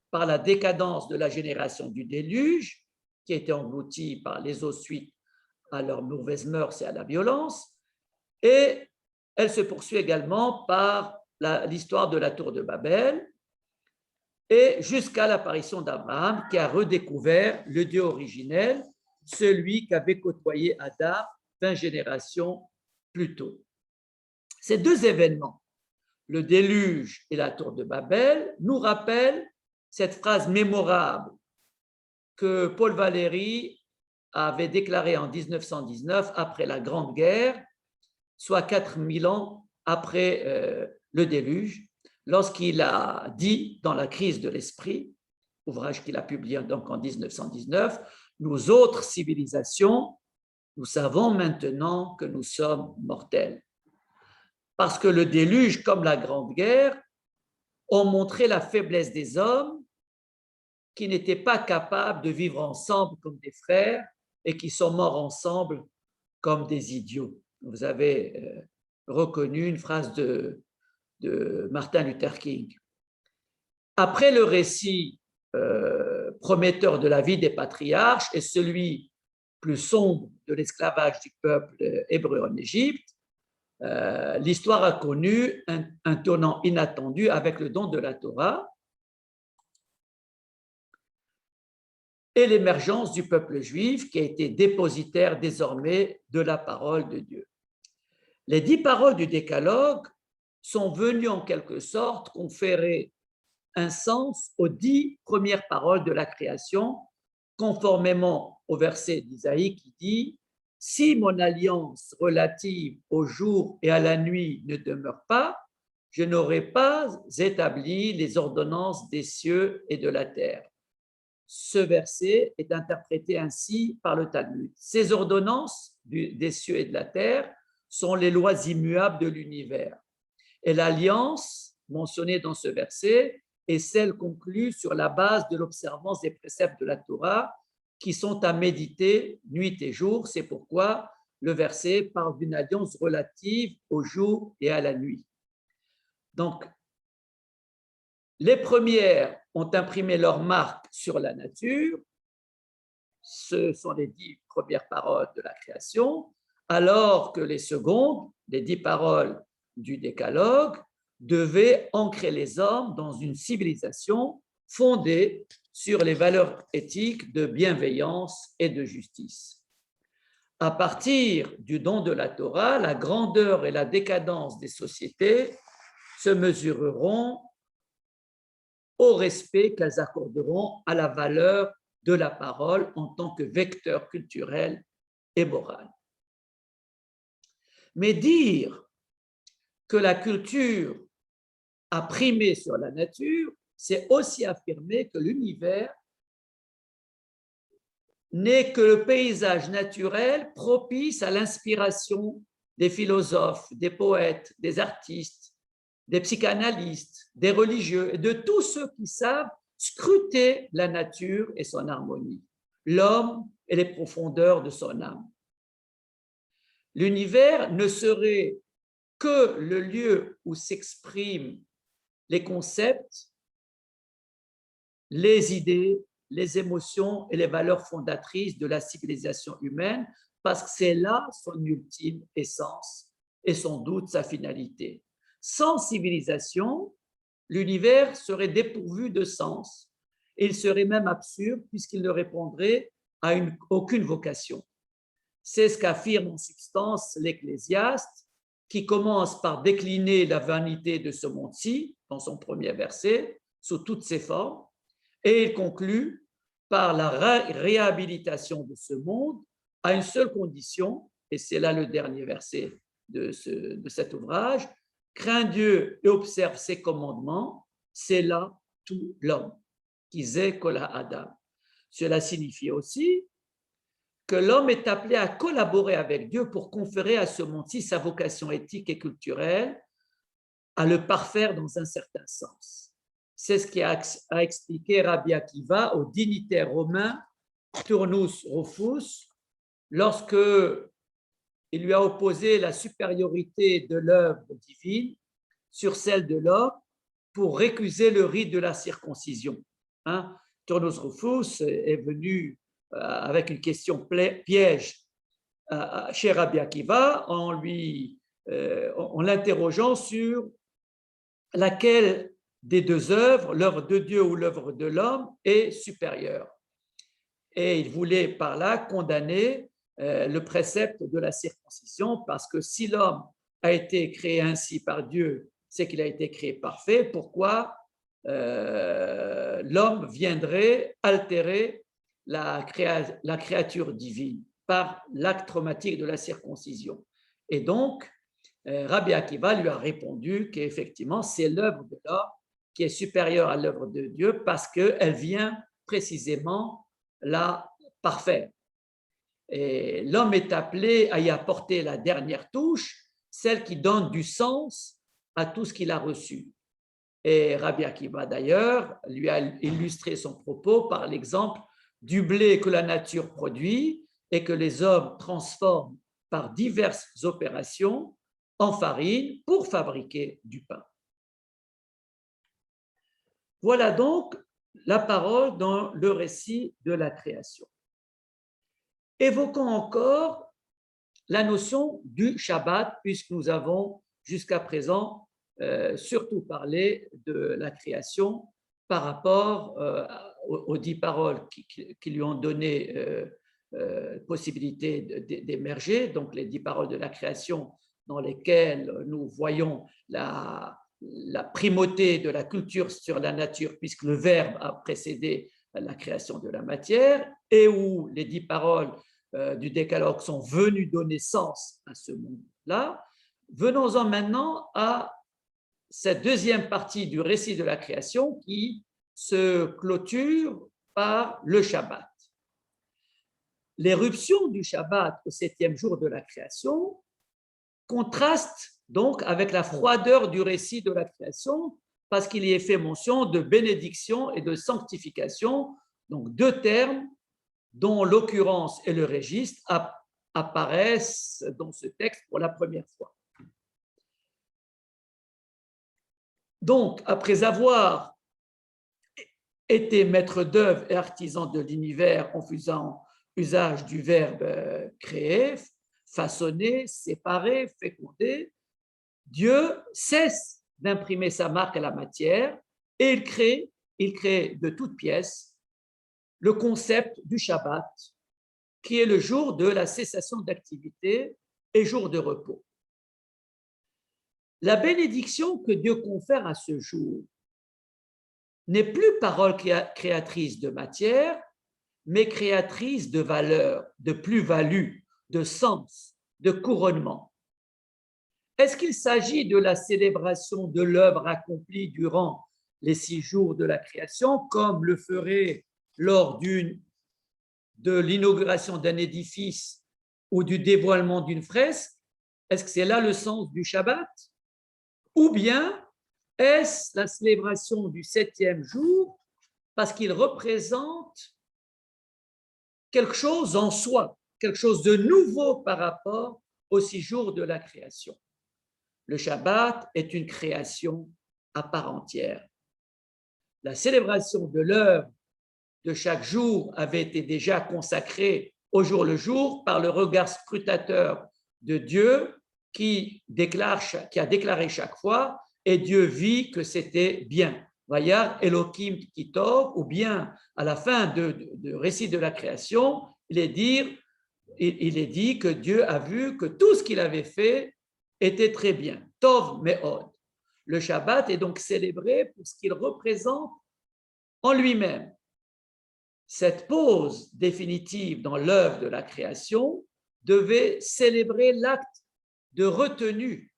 par la décadence de la génération du déluge, qui a été engloutie par les eaux suite à leurs mauvaises mœurs et à la violence, et elle se poursuit également par l'histoire de la tour de Babel, et jusqu'à l'apparition d'Abraham, qui a redécouvert le Dieu originel, celui qu'avait côtoyé Adam 20 générations plus tôt. Ces deux événements, le déluge et la tour de Babel, nous rappellent cette phrase mémorable que Paul Valéry avait déclarée en 1919 après la Grande Guerre, soit 4000 ans après le déluge, lorsqu'il a dit dans La crise de l'esprit, ouvrage qu'il a publié donc en 1919, « Nous autres civilisations, nous savons maintenant que nous sommes mortels. » Parce que le déluge, comme la Grande Guerre, ont montré la faiblesse des hommes qui n'étaient pas capables de vivre ensemble comme des frères et qui sont morts ensemble comme des idiots. Vous avez reconnu une phrase de Martin Luther King. Après le récit prometteur de la vie des patriarches et celui plus sombre de l'esclavage du peuple hébreu en Égypte, l'histoire a connu un tournant inattendu avec le don de la Torah et l'émergence du peuple juif qui a été dépositaire désormais de la parole de Dieu. Les 10 paroles du Décalogue sont venues en quelque sorte conférer un sens aux 10 premières paroles de la création, conformément au verset d'Isaïe qui dit « Si mon alliance relative au jour et à la nuit ne demeure pas, je n'aurai pas établi les ordonnances des cieux et de la terre. » Ce verset est interprété ainsi par le Talmud. Ces ordonnances des cieux et de la terre sont les lois immuables de l'univers. Et l'alliance mentionnée dans ce verset est celle conclue sur la base de l'observance des préceptes de la Torah qui sont à méditer nuit et jour. C'est pourquoi le verset parle d'une alliance relative au jour et à la nuit. Donc, les premières ont imprimé leur marque sur la nature. Ce sont les 10 premières paroles de la création, alors que les secondes, les 10 paroles du Décalogue, devaient ancrer les hommes dans une civilisation fondée sur les valeurs éthiques de bienveillance et de justice. À partir du don de la Torah, la grandeur et la décadence des sociétés se mesureront au respect qu'elles accorderont à la valeur de la parole en tant que vecteur culturel et moral. Mais dire que la culture a primé sur la nature, c'est aussi affirmer que l'univers n'est que le paysage naturel propice à l'inspiration des philosophes, des poètes, des artistes, des psychanalystes, des religieux et de tous ceux qui savent scruter la nature et son harmonie, l'homme et les profondeurs de son âme. L'univers ne serait que le lieu où s'expriment les concepts, les idées, les émotions et les valeurs fondatrices de la civilisation humaine, parce que c'est là son ultime essence et sans doute sa finalité. Sans civilisation, l'univers serait dépourvu de sens et il serait même absurde puisqu'il ne répondrait à aucune vocation. C'est ce qu'affirme en substance l'Ecclésiaste, qui commence par décliner la vanité de ce monde-ci dans son premier verset, sous toutes ses formes, et il conclut par la réhabilitation de ce monde à une seule condition, et c'est là le dernier verset de cet ouvrage, crains Dieu et observe ses commandements, c'est là tout l'homme. Kizé kola Adam. Cela signifie aussi que l'homme est appelé à collaborer avec Dieu pour conférer à ce monde-ci sa vocation éthique et culturelle, à le parfaire dans un certain sens. C'est ce qu'a expliqué Rabbi Akiva au dignitaire romain Turnus Rufus lorsque il lui a opposé la supériorité de l'œuvre divine sur celle de l'homme pour récuser le rite de la circoncision. Hein? Turnus Rufus est venu avec une question piège chez Rabbi Akiva en l'interrogeant sur laquelle des deux œuvres, l'œuvre de Dieu ou l'œuvre de l'homme, est supérieure. Et il voulait par là condamner le précepte de la circoncision, parce que si l'homme a été créé ainsi par Dieu, c'est qu'il a été créé parfait. Pourquoi l'homme viendrait altérer la créature divine par l'acte traumatique de la circoncision? Et donc, Rabbi Akiva lui a répondu qu'effectivement, c'est l'œuvre de l'homme qui est supérieure à l'œuvre de Dieu, parce qu'elle vient précisément la parfaire. Et l'homme est appelé à y apporter la dernière touche, celle qui donne du sens à tout ce qu'il a reçu. Et Rabbi Akiva, d'ailleurs, lui a illustré son propos par l'exemple du blé que la nature produit et que les hommes transforment par diverses opérations en farine pour fabriquer du pain. Voilà donc la parole dans le récit de la création. Évoquons encore la notion du Shabbat, puisque nous avons jusqu'à présent surtout parlé de la création par rapport aux 10 paroles qui lui ont donné possibilité d'émerger, donc les 10 paroles de la création dans lesquelles nous voyons la primauté de la culture sur la nature, puisque le Verbe a précédé la création de la matière, et où les 10 paroles du Décalogue sont venues donner sens à ce monde-là. Venons-en maintenant à cette deuxième partie du récit de la création qui se clôture par le Shabbat. L'éruption du Shabbat au 7e jour de la création contraste donc avec la froideur du récit de la création, parce qu'il y est fait mention de bénédiction et de sanctification, donc deux termes dont l'occurrence et le registre apparaissent dans ce texte pour la première fois. Donc, après avoir été maître d'œuvre et artisan de l'univers en faisant usage du verbe créer, façonner, séparer, féconder, Dieu cesse d'imprimer sa marque à la matière et il crée de toutes pièces le concept du Shabbat, qui est le jour de la cessation d'activité et jour de repos. La bénédiction que Dieu confère à ce jour n'est plus parole créatrice de matière, mais créatrice de valeur, de plus-value, de sens, de couronnement. Est-ce qu'il s'agit de la célébration de l'œuvre accomplie durant les 6 jours de la création, comme le ferait lors de l'inauguration d'un édifice ou du dévoilement d'une fresque? Est-ce que c'est là le sens du Shabbat? Ou bien est-ce la célébration du 7e jour parce qu'il représente quelque chose en soi, quelque chose de nouveau par rapport aux 6 jours de la création? Le Shabbat est une création à part entière. La célébration de l'heure de chaque jour avait été déjà consacrée au jour le jour par le regard scrutateur de Dieu qui a déclaré chaque fois, et Dieu vit que c'était bien. Vayar Elohim Kitov, ou bien à la fin de récit de la création, il est dit que Dieu a vu que tout ce qu'il avait fait était très bien. Tov Me'od. Le Shabbat est donc célébré pour ce qu'il représente en lui-même. Cette pause définitive dans l'œuvre de la création devait célébrer l'acte de retenue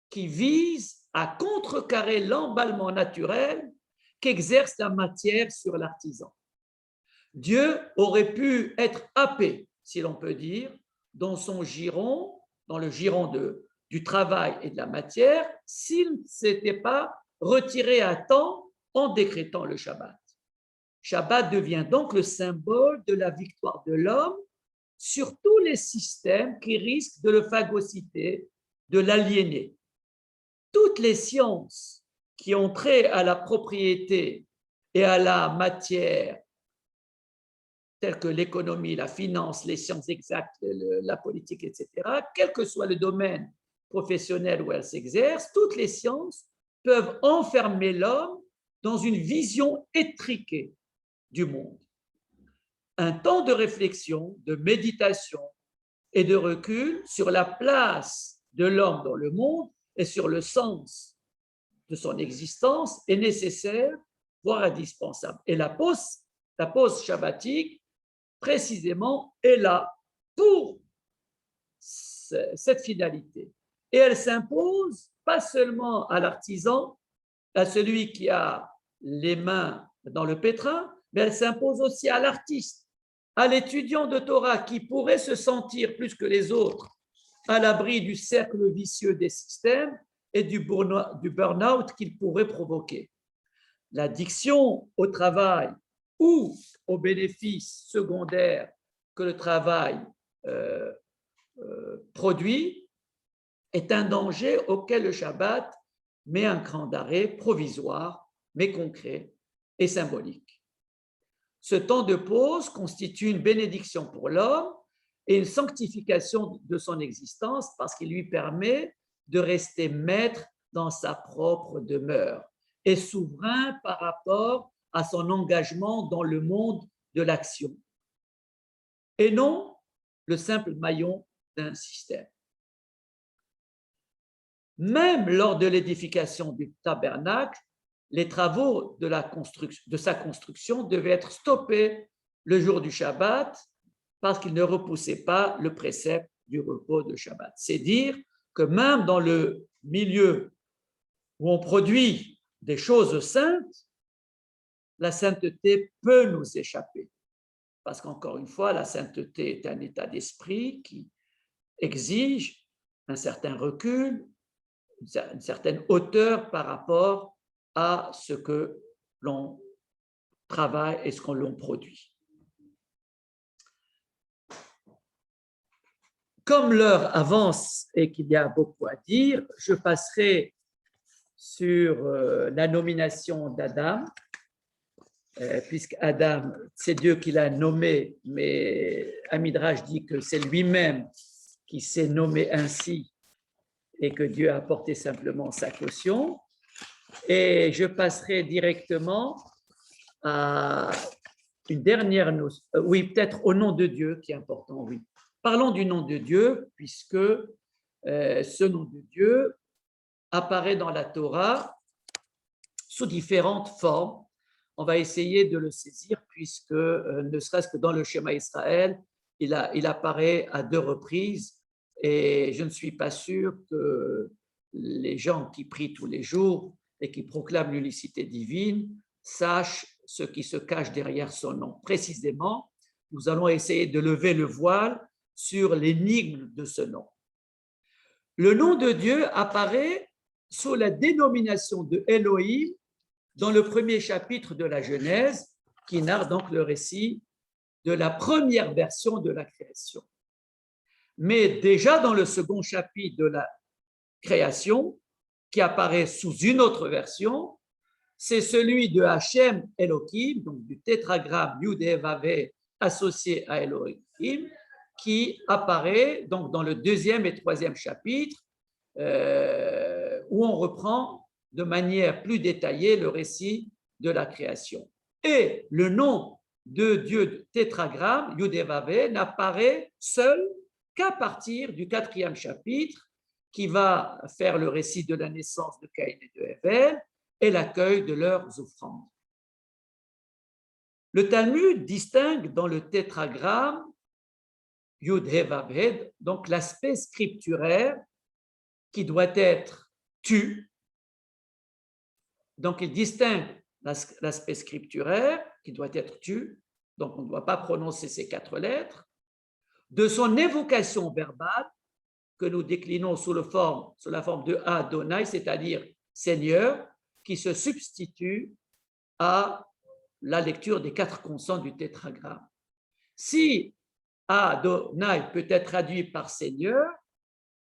qui vise à contrecarrer l'emballement naturel qu'exerce la matière sur l'artisan. Dieu aurait pu être happé, si l'on peut dire, dans son giron, dans le giron du travail et de la matière, s'il ne s'était pas retiré à temps en décrétant le Shabbat. Shabbat devient donc le symbole de la victoire de l'homme sur tous les systèmes qui risquent de le phagocyter, de l'aliéner. Toutes les sciences qui ont trait à la propriété et à la matière, telles que l'économie, la finance, les sciences exactes, la politique, etc., quel que soit le domaine professionnel où elles s'exercent, toutes les sciences peuvent enfermer l'homme dans une vision étriquée du monde. Un temps de réflexion, de méditation et de recul sur la place de l'homme dans le monde et sur le sens de son existence est nécessaire, voire indispensable. Et la pause shabbatique, précisément, est là pour cette finalité. Et elle s'impose pas seulement à l'artisan, à celui qui a les mains dans le pétrin, mais elle s'impose aussi à l'artiste, à l'étudiant de Torah qui pourrait se sentir plus que les autres à l'abri du cercle vicieux des systèmes et du burn-out qu'il pourrait provoquer. L'addiction au travail ou aux bénéfices secondaires que le travail produit est un danger auquel le Shabbat met un cran d'arrêt provisoire, mais concret et symbolique. Ce temps de pause constitue une bénédiction pour l'homme et une sanctification de son existence parce qu'il lui permet de rester maître dans sa propre demeure et souverain par rapport à son engagement dans le monde de l'action et non le simple maillon d'un système. Même lors de l'édification du tabernacle, les travaux de sa construction devaient être stoppés le jour du Shabbat parce qu'ils ne repoussaient pas le précepte du repos de Shabbat. C'est dire que même dans le milieu où on produit des choses saintes, la sainteté peut nous échapper. Parce qu'encore une fois, la sainteté est un état d'esprit qui exige un certain recul, une certaine hauteur par rapport à ce que l'on travaille et ce que l'on produit. Comme l'heure avance et qu'il y a beaucoup à dire, je passerai sur la nomination d'Adam, puisque Adam, c'est Dieu qui l'a nommé, mais Midrash dit que c'est lui-même qui s'est nommé ainsi et que Dieu a apporté simplement sa caution. Et je passerai directement à une dernière notion. Oui, peut-être au nom de Dieu, qui est important, oui. Parlons du nom de Dieu, puisque ce nom de Dieu apparaît dans la Torah sous différentes formes. On va essayer de le saisir, puisque ne serait-ce que dans le schéma Israël, il apparaît à 2 reprises, et je ne suis pas sûr que les gens qui prient tous les jours et qui proclament l'unicité divine sachent ce qui se cache derrière son nom. Précisément, nous allons essayer de lever le voile sur l'énigme de ce nom. Le nom de Dieu apparaît sous la dénomination de Elohim dans le premier chapitre de la Genèse, qui narre donc le récit de la première version de la création. Mais déjà dans le second chapitre de la création, qui apparaît sous une autre version, c'est celui de Hachem Elohim, donc du tétragramme Yud-Heh-Vav-Heh associé à Elohim, qui apparaît donc dans le 2e et 3e chapitre, où on reprend de manière plus détaillée le récit de la création. Et le nom de Dieu tétragramme, Yud-Heh-Vav-Heh, n'apparaît seul qu'à partir du 4e chapitre, qui va faire le récit de la naissance de Caïn et de Hével et l'accueil de leurs offrandes. Le Talmud distingue dans le tétragramme Yud-Heh-Vav-Heh, donc l'aspect scripturaire qui doit être tu. Donc il distingue l'aspect scripturaire qui doit être tu, donc on ne doit pas prononcer ces 4 lettres, de son évocation verbale que nous déclinons sous la forme de Adonai, c'est-à-dire Seigneur, qui se substitue à la lecture des 4 consonnes du tétragramme. Si Adonai peut être traduit par Seigneur,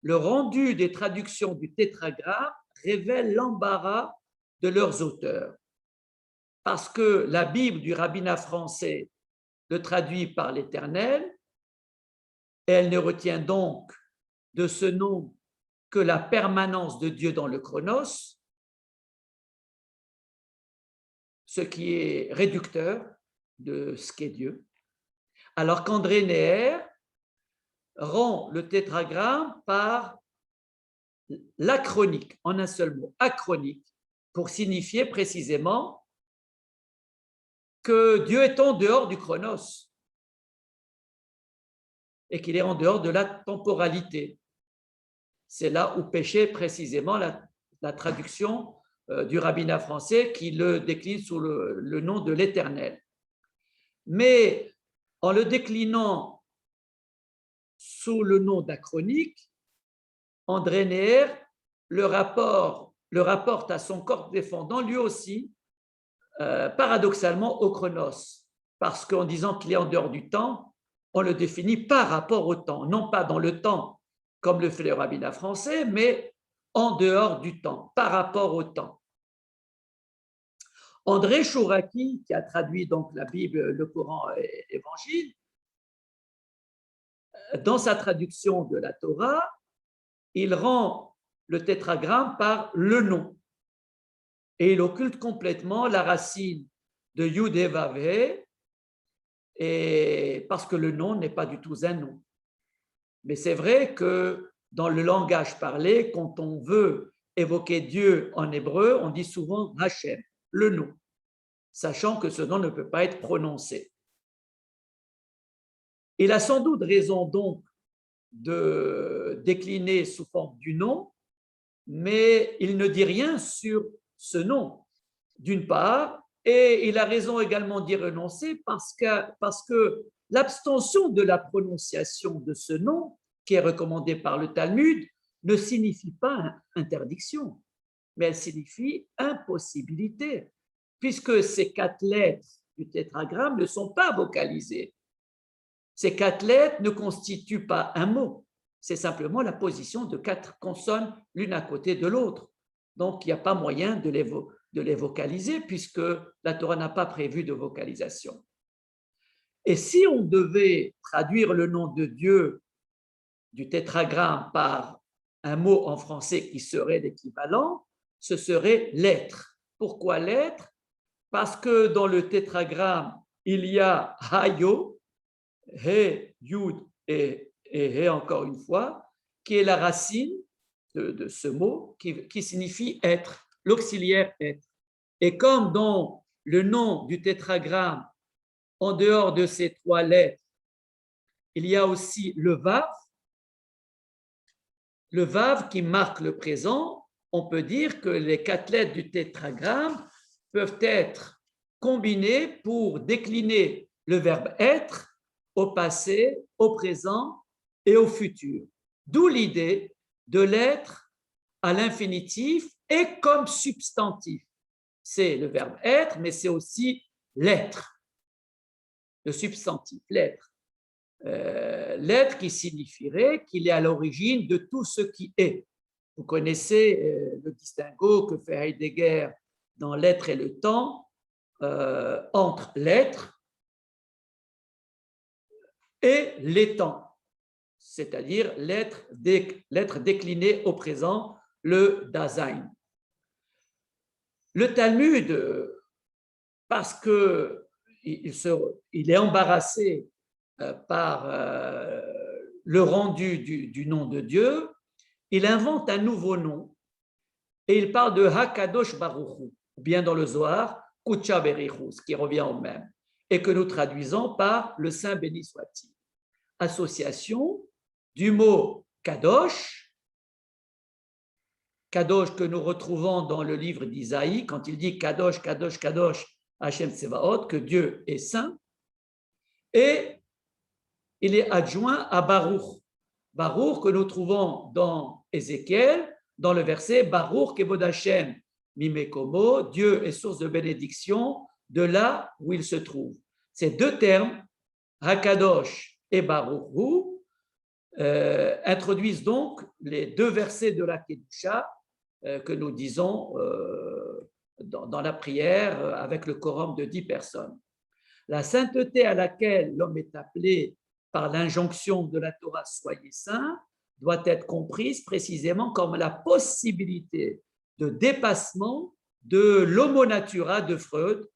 le rendu des traductions du tétragramme révèle l'embarras de leurs auteurs. Parce que la Bible du rabbinat français le traduit par l'Éternel, et elle ne retient donc de ce nom que la permanence de Dieu dans le chronos, ce qui est réducteur de ce qu'est Dieu, alors qu'André Neher rend le tétragramme par l'acronique, en un seul mot, acronique, pour signifier précisément que Dieu est en dehors du chronos et qu'il est en dehors de la temporalité. C'est là où péchait précisément la traduction du rabbinat français qui le décline sous le nom de l'Éternel. Mais en le déclinant sous le nom d'acronique, André Neher le rapporte à son corps défendant lui aussi, paradoxalement au chronos, parce qu'en disant qu'il est en dehors du temps, on le définit par rapport au temps, non pas dans le temps, comme le fait le rabbinat français, mais en dehors du temps, par rapport au temps. André Chouraki, qui a traduit donc la Bible, le Coran et l'Évangile, dans sa traduction de la Torah, il rend le tétragramme par le nom et il occulte complètement la racine de Yud et Vav He, et parce que le nom n'est pas du tout un nom. Mais c'est vrai que dans le langage parlé, quand on veut évoquer Dieu en hébreu, on dit souvent Hachem, le nom, sachant que ce nom ne peut pas être prononcé. Il a sans doute raison donc de décliner sous forme du nom, mais il ne dit rien sur ce nom, d'une part, et il a raison également d'y renoncer parce que l'abstention de la prononciation de ce nom, qui est recommandée par le Talmud, ne signifie pas interdiction, mais elle signifie impossibilité, puisque ces 4 lettres du tétragramme ne sont pas vocalisées. Ces 4 lettres ne constituent pas un mot, c'est simplement la position de 4 consonnes l'une à côté de l'autre. Donc, il n'y a pas moyen de les vocaliser puisque la Torah n'a pas prévu de vocalisation. Et si on devait traduire le nom de Dieu du tétragramme par un mot en français qui serait l'équivalent, ce serait l'être. Pourquoi l'être? Parce que dans le tétragramme, il y a Hayo, He, Yud et He encore une fois, qui est la racine de ce mot qui signifie être, l'auxiliaire être. Et comme dans le nom du tétragramme, en dehors de ces 3 lettres, il y a aussi le Vav qui marque le présent, on peut dire que les 4 lettres du tétragramme peuvent être combinées pour décliner le verbe être au passé, au présent et au futur. D'où l'idée de l'être à l'infinitif et comme substantif. C'est le verbe être, mais c'est aussi l'être, le substantif, l'être. L'être qui signifierait qu'il est à l'origine de tout ce qui est. Vous connaissez le distinguo que fait Heidegger dans l'être et le temps entre l'être et l'étant, c'est-à-dire l'être décliné au présent, le Dasein. Le Talmud, parce qu'il est embarrassé par le rendu du nom de Dieu, il invente un nouveau nom et il parle de Hakadosh Baruch Hu, ou bien dans le Zohar, Kucha Berichu, ce qui revient au même, et que nous traduisons par le Saint béni soit-il. Association du mot Kadosh, Kadosh que nous retrouvons dans le livre d'Isaïe, quand il dit Kadosh, Kadosh, Kadosh, Hashem Tsevaot, que Dieu est saint, et il est adjoint à Baruch. Baruch que nous trouvons dans Ézéchiel, dans le verset Baruch Kevod Hashem Mimekomo, Dieu est source de bénédiction de là où il se trouve. Ces 2 termes, Hakadosh et Baruch Hu, introduisent donc les 2 versets de la Kedusha que nous disons dans la prière avec le quorum de 10 personnes. La sainteté à laquelle l'homme est appelé par l'injonction de la Torah « Soyez saints » doit être comprise précisément comme la possibilité de dépassement de l'homo natura de Freud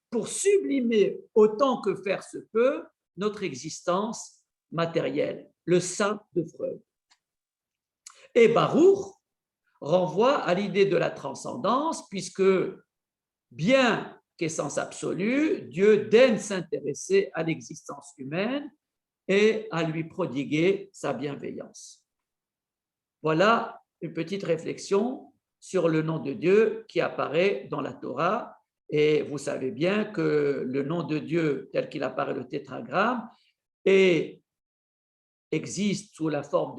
pour sublimer autant que faire se peut notre existence matérielle, le saint de Freud. Et Baruch renvoie à l'idée de la transcendance, puisque, bien qu'essence absolue, Dieu daigne s'intéresser à l'existence humaine et à lui prodiguer sa bienveillance. Voilà une petite réflexion sur le nom de Dieu qui apparaît dans la Torah. Et vous savez bien que le nom de Dieu, tel qu'il apparaît le tétragramme, existe sous la forme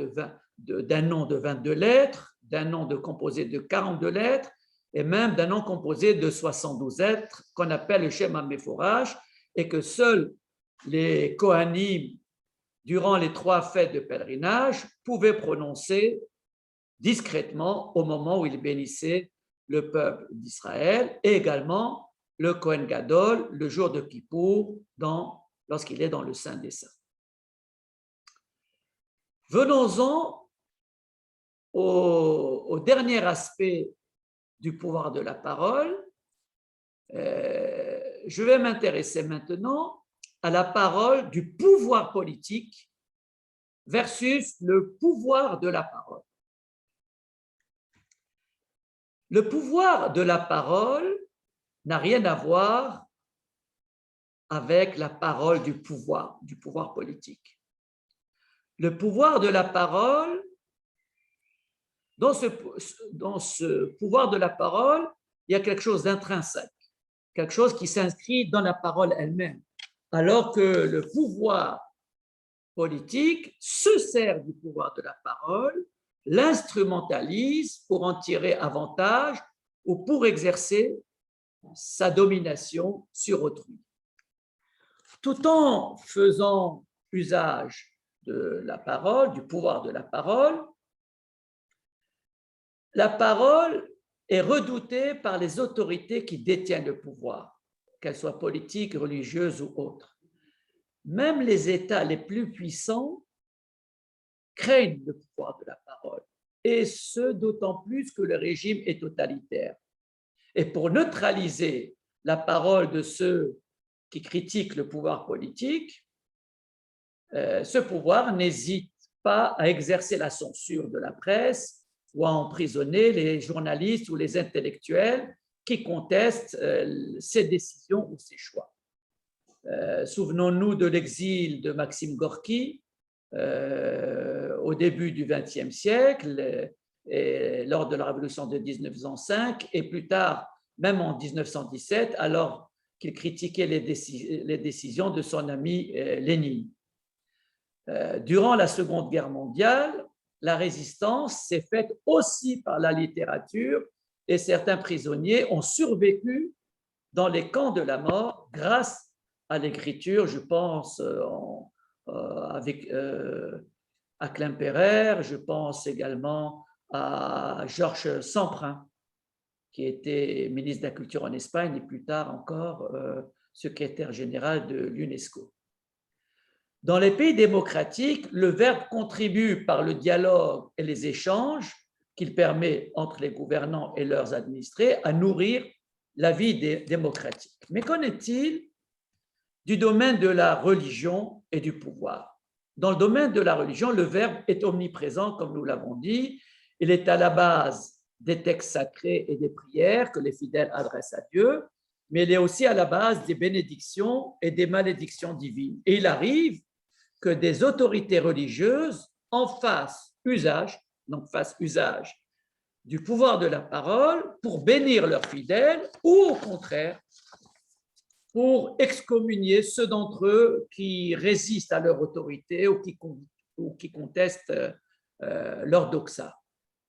d'un nom de 22 lettres, d'un nom composé de 42 lettres, et même d'un nom composé de 72 lettres qu'on appelle le Shem HaMeforach, et que seuls les Kohanim, durant les 3 fêtes de pèlerinage, pouvaient prononcer discrètement au moment où ils bénissaient le peuple d'Israël, et également le Kohen Gadol le jour de Kippour, lorsqu'il est dans le Saint des Saints. Venons-en au dernier aspect du pouvoir de la parole. Je vais m'intéresser maintenant à la parole du pouvoir politique versus le pouvoir de la parole. Le pouvoir de la parole n'a rien à voir avec la parole du pouvoir politique. Le pouvoir de la parole, dans ce pouvoir de la parole, il y a quelque chose d'intrinsèque, quelque chose qui s'inscrit dans la parole elle-même, alors que le pouvoir politique se sert du pouvoir de la parole, l'instrumentalise pour en tirer avantage ou pour exercer sa domination sur autrui. Tout en faisant usage de la parole, du pouvoir de la parole est redoutée par les autorités qui détiennent le pouvoir, qu'elles soient politiques, religieuses ou autres. Même les États les plus puissants craignent le pouvoir de la parole, et ce d'autant plus que le régime est totalitaire. Et pour neutraliser la parole de ceux qui critiquent le pouvoir politique, ce pouvoir n'hésite pas à exercer la censure de la presse ou à emprisonner les journalistes ou les intellectuels qui contestent ses décisions ou ses choix. Souvenons-nous de l'exil de Maxime Gorky au début du XXe siècle, et lors de la révolution de 1905, et plus tard, même en 1917, alors qu'il critiquait les décisions de son ami Lénine. Durant la Seconde Guerre mondiale, la résistance s'est faite aussi par la littérature, et certains prisonniers ont survécu dans les camps de la mort grâce à l'écriture. Je pense à Klemperer, je pense également à Georges Semprin, qui était ministre de la Culture en Espagne et plus tard encore secrétaire général de l'UNESCO. Dans les pays démocratiques, le verbe contribue par le dialogue et les échanges qu'il permet entre les gouvernants et leurs administrés à nourrir la vie démocratique. Mais qu'en est-il du domaine de la religion et du pouvoir? Dans le domaine de la religion, le verbe est omniprésent, comme nous l'avons dit. Il est à la base des textes sacrés et des prières que les fidèles adressent à Dieu, mais il est aussi à la base des bénédictions et des malédictions divines. Et il arrive que des autorités religieuses en fassent usage du pouvoir de la parole pour bénir leurs fidèles ou au contraire pour excommunier ceux d'entre eux qui résistent à leur autorité ou qui contestent leur doxa.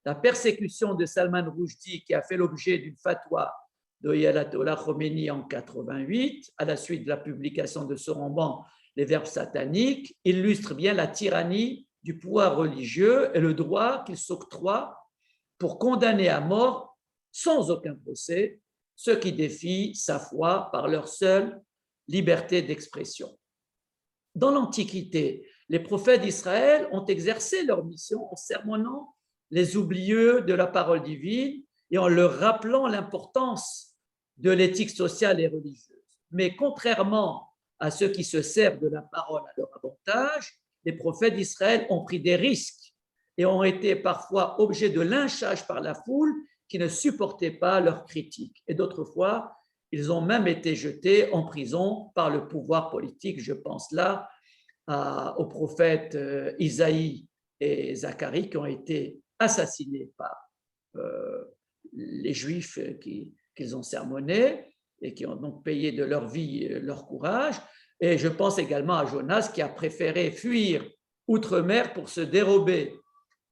La persécution de Salman Rushdie, qui a fait l'objet d'une fatwa de Ayatollah Khomeini en 88, à la suite de la publication de ce roman Les verbes sataniques, illustre bien la tyrannie du pouvoir religieux et le droit qu'il s'octroie pour condamner à mort, sans aucun procès, ceux qui défient sa foi par leur seule liberté d'expression. Dans l'Antiquité, les prophètes d'Israël ont exercé leur mission en sermonnant les oublieux de la parole divine et en leur rappelant l'importance de l'éthique sociale et religieuse. Mais contrairement à ceux qui se servent de la parole à leur avantage, les prophètes d'Israël ont pris des risques et ont été parfois objets de lynchage par la foule qui ne supportait pas leurs critiques. Et d'autres fois, ils ont même été jetés en prison par le pouvoir politique. Je pense là aux prophètes Isaïe et Zacharie qui ont été assassinés par les Juifs qu'ils ont sermonnés et qui ont donc payé de leur vie leur courage. Et je pense également à Jonas qui a préféré fuir outre-mer pour se dérober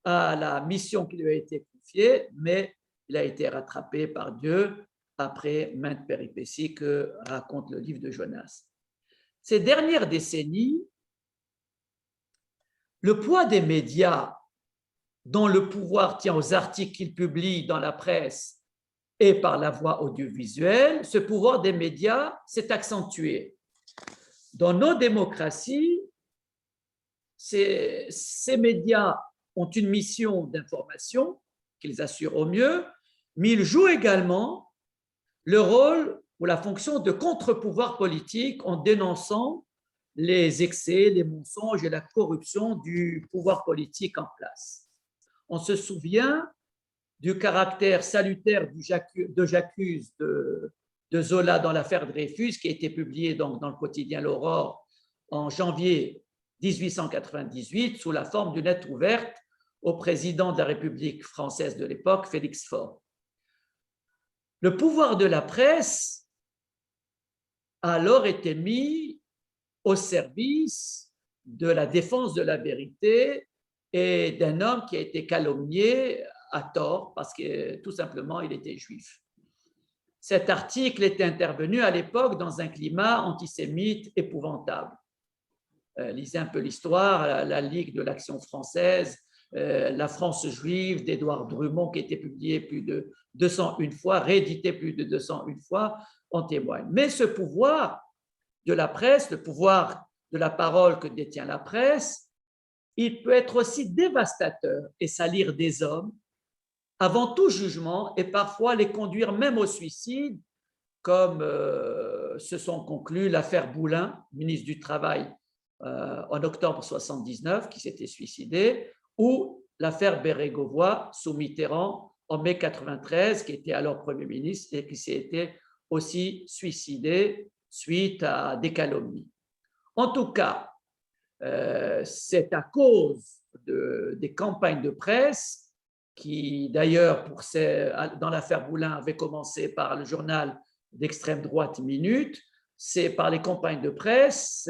à la mission qui lui a été confiée, mais il a été rattrapé par Dieu après maintes péripéties que raconte le livre de Jonas. Ces dernières décennies, le poids des médias dont le pouvoir tient aux articles qu'ils publient dans la presse et par la voie audiovisuelle, ce pouvoir des médias s'est accentué. Dans nos démocraties, ces médias ont une mission d'information qu'ils assurent au mieux, mais ils jouent également le rôle ou la fonction de contre-pouvoir politique en dénonçant les excès, les mensonges et la corruption du pouvoir politique en place. On se souvient du caractère salutaire de J'accuse de Zola dans l'affaire Dreyfus, qui a été publié dans le quotidien L'Aurore en janvier 1898 sous la forme d'une lettre ouverte au président de la République française de l'époque, Félix Faure. Le pouvoir de la presse a alors été mis au service de la défense de la vérité et d'un homme qui a été calomnié à tort parce que tout simplement il était juif. Cet article était intervenu à l'époque dans un climat antisémite épouvantable. Lisez un peu l'histoire, la Ligue de l'Action française, la France juive d'Édouard Drummond qui a été publié plus de 201 fois, réédité plus de 201 fois, en témoigne. Mais ce pouvoir de la presse, le pouvoir de la parole que détient la presse, il peut être aussi dévastateur et salir des hommes avant tout jugement et parfois les conduire même au suicide, comme se sont conclus l'affaire Boulin, ministre du Travail en octobre 1979, qui s'était suicidé, ou l'affaire Bérégovoy sous Mitterrand en mai 1993, qui était alors Premier ministre et qui s'était aussi suicidé suite à des calomnies. En tout cas, c'est à cause des campagnes de presse qui, d'ailleurs, dans l'affaire Boulin, avait commencé par le journal d'extrême droite Minute, c'est par les campagnes de presse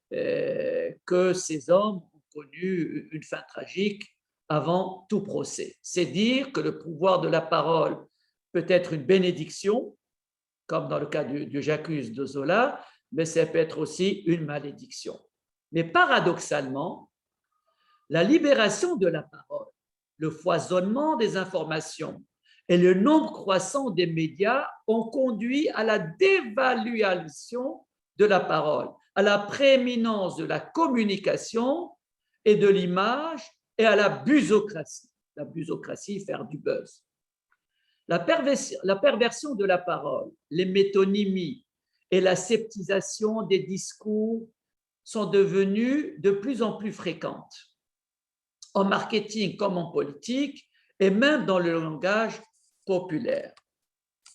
que ces hommes ont connu une fin tragique avant tout procès. C'est dire que le pouvoir de la parole peut être une bénédiction, comme dans le cas du J'accuse de Zola, mais ça peut être aussi une malédiction. Mais paradoxalement, la libération de la parole, le foisonnement des informations et le nombre croissant des médias ont conduit à la dévaluation de la parole, à la prééminence de la communication et de l'image et à la busocratie. La busocratie, faire du buzz. La perversion de la parole, les métonymies et la sceptisation des discours sont devenues de plus en plus fréquentes, en marketing comme en politique, et même dans le langage populaire.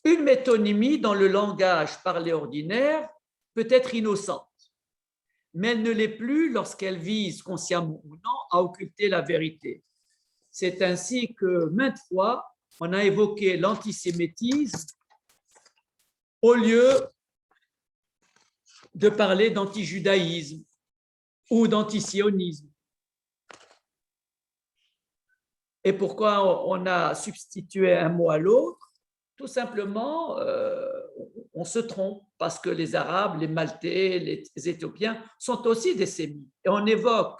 Une métonymie dans le langage parlé ordinaire peut être innocente, mais elle ne l'est plus lorsqu'elle vise, consciemment ou non, à occulter la vérité. C'est ainsi que maintes fois, on a évoqué l'antisémitisme au lieu de parler d'antijudaïsme ou d'antisionisme. Et pourquoi on a substitué un mot à l'autre? Tout simplement, on se trompe parce que les Arabes, les Maltais, les Éthiopiens sont aussi des sémites. Et on évoque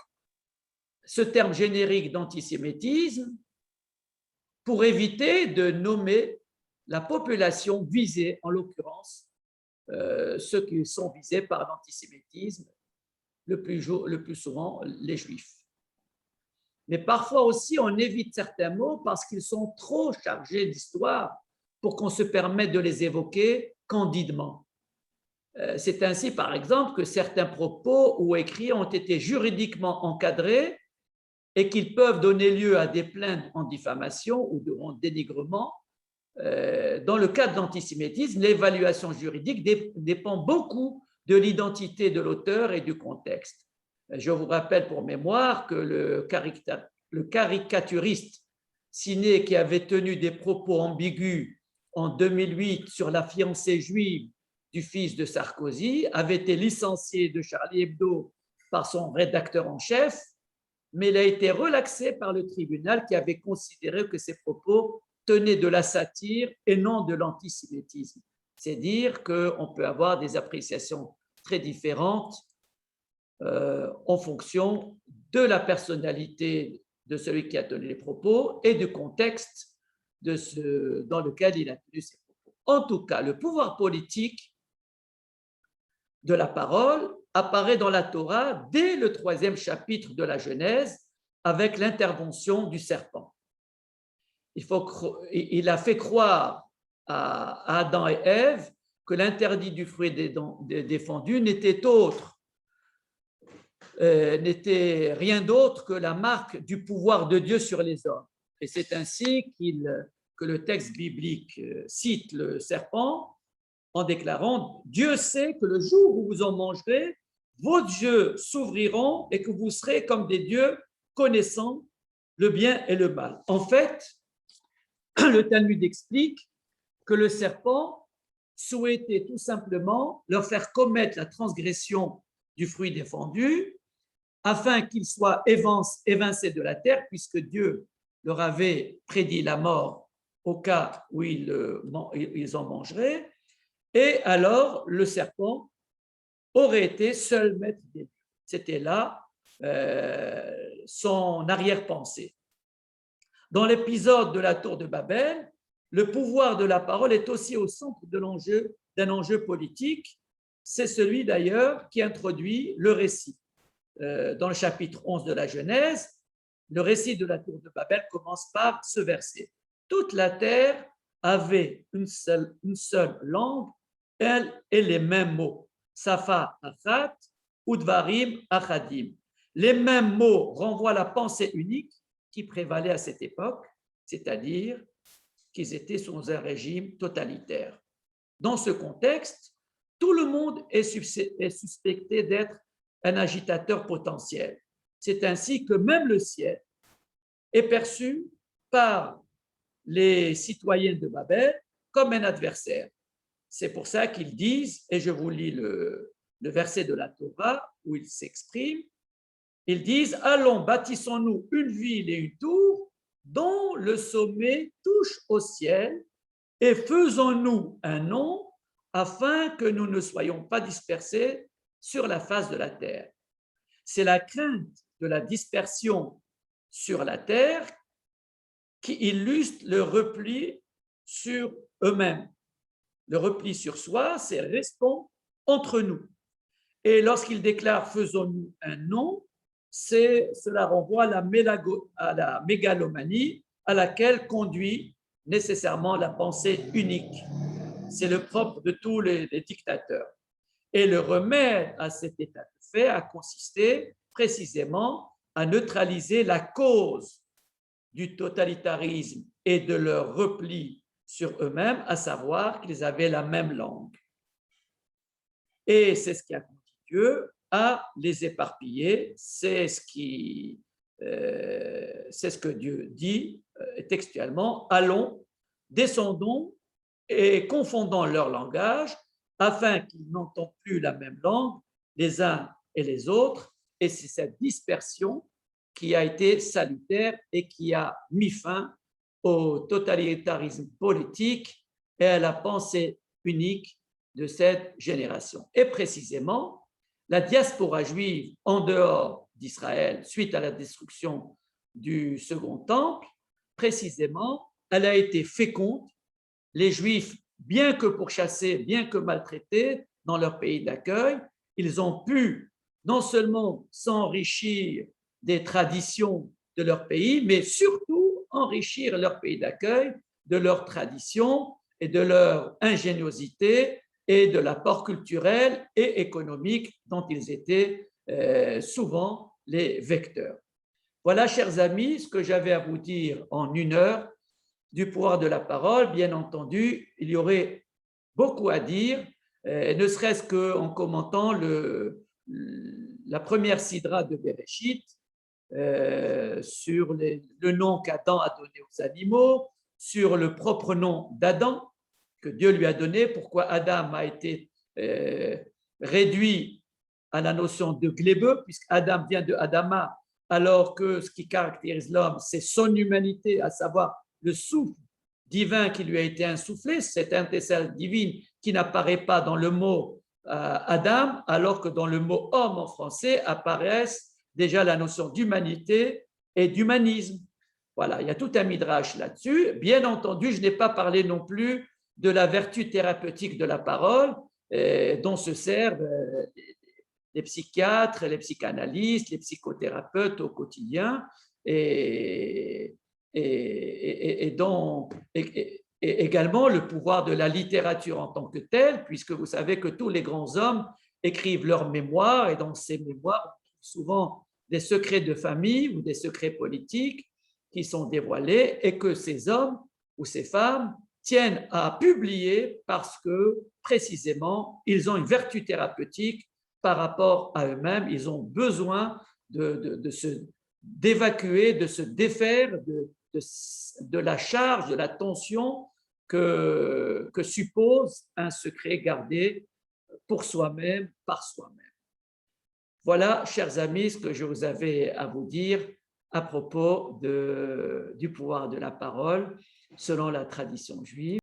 ce terme générique d'antisémitisme pour éviter de nommer la population visée, en l'occurrence, ceux qui sont visés par l'antisémitisme, le plus souvent les Juifs. Mais parfois aussi, on évite certains mots parce qu'ils sont trop chargés d'histoire pour qu'on se permette de les évoquer candidement. C'est ainsi, par exemple, que certains propos ou écrits ont été juridiquement encadrés et qu'ils peuvent donner lieu à des plaintes en diffamation ou en dénigrement. Dans le cas de l'antisémitisme, l'évaluation juridique dépend beaucoup de l'identité de l'auteur et du contexte. Je vous rappelle pour mémoire que le caricaturiste Siné, qui avait tenu des propos ambigus en 2008 sur la fiancée juive du fils de Sarkozy, avait été licencié de Charlie Hebdo par son rédacteur en chef, mais il a été relaxé par le tribunal qui avait considéré que ses propos tenaient de la satire et non de l'antisémitisme. C'est dire qu'on peut avoir des appréciations très différentes en fonction de la personnalité de celui qui a tenu les propos et du contexte dans lequel il a tenu ses propos. En tout cas, le pouvoir politique de la parole apparaît dans la Torah dès le 3e chapitre de la Genèse avec l'intervention du serpent. Il a fait croire à Adam et Ève que l'interdit du fruit défendu n'était rien d'autre que la marque du pouvoir de Dieu sur les hommes. Et c'est ainsi que le texte biblique cite le serpent en déclarant « Dieu sait que le jour où vous en mangerez, vos yeux s'ouvriront et que vous serez comme des dieux connaissant le bien et le mal. » En fait, le Talmud explique que le serpent souhaitait tout simplement leur faire commettre la transgression du fruit défendu afin qu'ils soient évincés de la terre, puisque Dieu leur avait prédit la mort au cas où ils en mangeraient. Et alors, le serpent aurait été seul maître des dieux. C'était là son arrière-pensée. Dans l'épisode de la tour de Babel, le pouvoir de la parole est aussi au centre d'un enjeu politique. C'est celui d'ailleurs qui introduit le récit. Dans le chapitre 11 de la Genèse, le récit de la tour de Babel commence par ce verset. Toute la terre avait une seule langue, elle et les mêmes mots. Safa achat, udvarim achadim. Les mêmes mots renvoient à la pensée unique qui prévalait à cette époque, c'est-à-dire qu'ils étaient sous un régime totalitaire. Dans ce contexte, tout le monde est suspecté d'être un agitateur potentiel. C'est ainsi que même le ciel est perçu par les citoyens de Babel comme un adversaire. C'est pour ça qu'ils disent, et je vous lis le verset de la Torah où ils s'expriment, ils disent « Allons, bâtissons-nous une ville et une tour dont le sommet touche au ciel et faisons-nous un nom afin que nous ne soyons pas dispersés sur la face de la terre. » C'est la crainte de la dispersion sur la terre qui illustre le repli sur eux-mêmes. Le repli sur soi, c'est restons entre nous. Et lorsqu'il déclare faisons-nous un nom, cela renvoie à la mégalomanie à laquelle conduit nécessairement la pensée unique. C'est le propre de tous les dictateurs. Et le remède à cet état de fait a consisté précisément à neutraliser la cause du totalitarisme et de leur repli sur eux-mêmes, à savoir qu'ils avaient la même langue. Et c'est ce qui a conduit Dieu à les éparpiller. C'est ce que Dieu dit textuellement. Allons, descendons et confondons leur langage afin qu'ils n'entendent plus la même langue les uns et les autres. Et c'est cette dispersion qui a été salutaire et qui a mis fin au totalitarisme politique et à la pensée unique de cette génération. Et précisément, la diaspora juive en dehors d'Israël, suite à la destruction du Second Temple, précisément, elle a été féconde les Juifs, bien que pourchassés, bien que maltraités dans leur pays d'accueil, ils ont pu non seulement s'enrichir des traditions de leur pays, mais surtout enrichir leur pays d'accueil de leurs traditions et de leur ingéniosité et de l'apport culturel et économique dont ils étaient souvent les vecteurs. Voilà, chers amis, ce que j'avais à vous dire en 1 heure du pouvoir de la parole. Bien entendu, il y aurait beaucoup à dire, ne serait-ce qu'en commentant la première sidra de Bereshit, sur le nom qu'Adam a donné aux animaux, sur le propre nom d'Adam que Dieu lui a donné, pourquoi Adam a été réduit à la notion de glébeux, puisque Adam vient de Adama, alors que ce qui caractérise l'homme, c'est son humanité, à savoir le souffle divin qui lui a été insufflé, cette intercelle divine qui n'apparaît pas dans le mot Adam, alors que dans le mot homme en français apparaissent déjà la notion d'humanité et d'humanisme. Voilà, il y a tout un midrash là-dessus. Bien entendu, je n'ai pas parlé non plus de la vertu thérapeutique de la parole, dont se servent les psychiatres, les psychanalystes, les psychothérapeutes au quotidien, et également le pouvoir de la littérature en tant que telle, puisque vous savez que tous les grands hommes écrivent leurs mémoires, et dans ces mémoires, on trouve souvent des secrets de famille ou des secrets politiques qui sont dévoilés, et que ces hommes ou ces femmes tiennent à publier parce que précisément ils ont une vertu thérapeutique par rapport à eux-mêmes. Ils ont besoin d'évacuer, de se défaire de la charge, de la tension que suppose un secret gardé pour soi-même, par soi-même. Voilà, chers amis, ce que je vous avais à vous dire à propos du pouvoir de la parole selon la tradition juive.